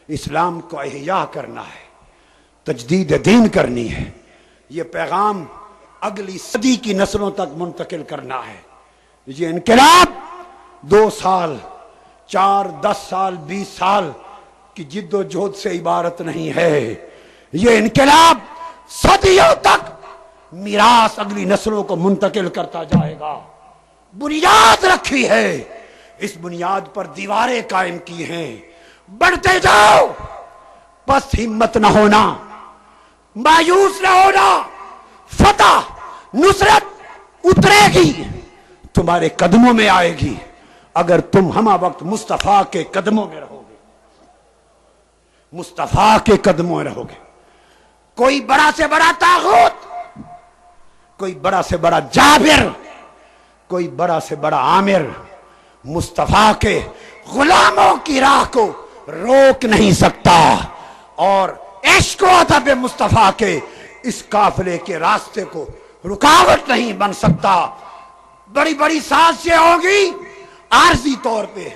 اسلام کو احیا کرنا ہے، تجدید دین کرنی ہے، یہ پیغام اگلی صدی کی نسلوں تک منتقل کرنا ہے۔ یہ انقلاب 2 سال 4 10 سال 20 سال کی جد و جہد سے عبارت نہیں ہے، یہ انقلاب صدیوں تک میراث اگلی نسلوں کو منتقل کرتا جائے گا۔ بنیاد رکھی ہے، اس بنیاد پر دیواریں قائم کی ہیں، بڑھتے جاؤ، بس ہمت نہ ہونا، مایوس نہ ہونا، فتح نصرت اترے گی، تمہارے قدموں میں آئے گی اگر تم ہمہ وقت مصطفیٰ کے قدموں میں رہو گے، مصطفیٰ کے قدموں میں رہو گے۔ کوئی بڑا سے بڑا طاغوت، کوئی بڑا سے بڑا جابر، کوئی بڑا سے بڑا عامر مصطفیٰ کے غلاموں کی راہ کو روک نہیں سکتا، اور عشق و ادب مصطفیٰ کے اس قافلے کے راستے کو رکاوٹ نہیں بن سکتا۔ بڑی بڑی سازشیں ہوگی، عارضی طور پہ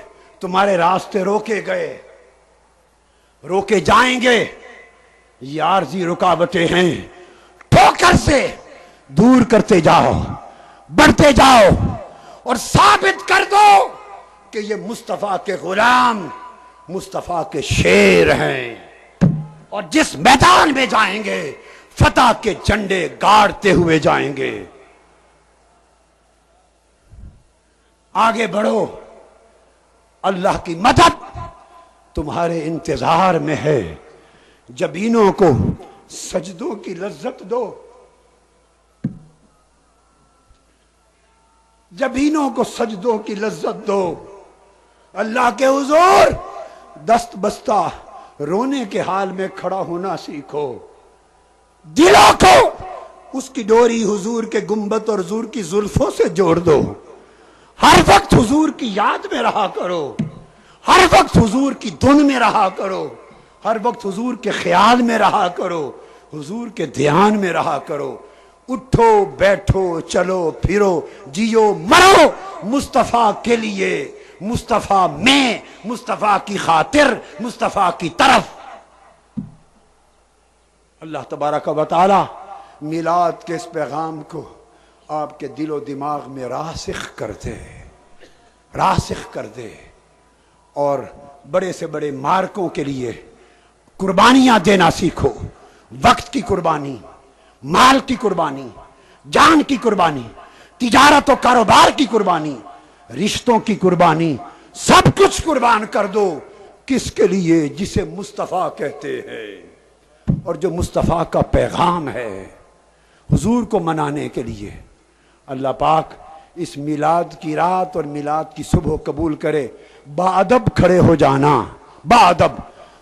تمہارے راستے روکے گئے، روکے جائیں گے، یہ عارضی رکاوٹیں ہیں، ٹھوکر سے دور کرتے جاؤ، بڑھتے جاؤ، اور ثابت کر دو کہ یہ مصطفیٰ کے غلام، مصطفیٰ کے شیر ہیں، اور جس میدان میں جائیں گے فتح کے جھنڈے گاڑتے ہوئے جائیں گے۔ آگے بڑھو، اللہ کی مدد تمہارے انتظار میں ہے، جبینوں کو سجدوں کی لذت دو، جبینوں کو سجدوں کی لذت دو، اللہ کے حضور دست بستہ رونے کے حال میں کھڑا ہونا سیکھو، دلوں کو اس کی ڈوری حضور کے گنبد اور حضور کی زلفوں سے جوڑ دو، ہر وقت حضور کی یاد میں رہا کرو، ہر وقت حضور کی دھن میں رہا کرو، ہر وقت حضور کے خیال میں رہا کرو، حضور کے دھیان میں رہا کرو۔ اٹھو بیٹھو چلو پھرو جیو مرو مصطفیٰ کے لیے، مصطفیٰ میں، مصطفیٰ کی خاطر، مصطفیٰ کی طرف۔ اللہ تبارک و تعالی میلاد کے اس پیغام کو آپ کے دل و دماغ میں راسخ کر دے، راسخ کر دے، اور بڑے سے بڑے مارکوں کے لیے قربانیاں دینا سیکھو، وقت کی قربانی، مال کی قربانی، جان کی قربانی، تجارت و کاروبار کی قربانی، رشتوں کی قربانی، سب کچھ قربان کر دو۔ کس کے لیے؟ جسے مصطفیٰ کہتے ہیں اور جو مصطفیٰ کا پیغام ہے، حضور کو منانے کے لیے۔ اللہ پاک اس میلاد کی رات اور میلاد کی صبح قبول کرے۔ باادب کھڑے ہو جانا، باادب،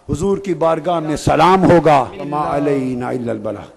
حضور کی بارگاہ میں سلام ہوگا، وما علینا الا البلاغ۔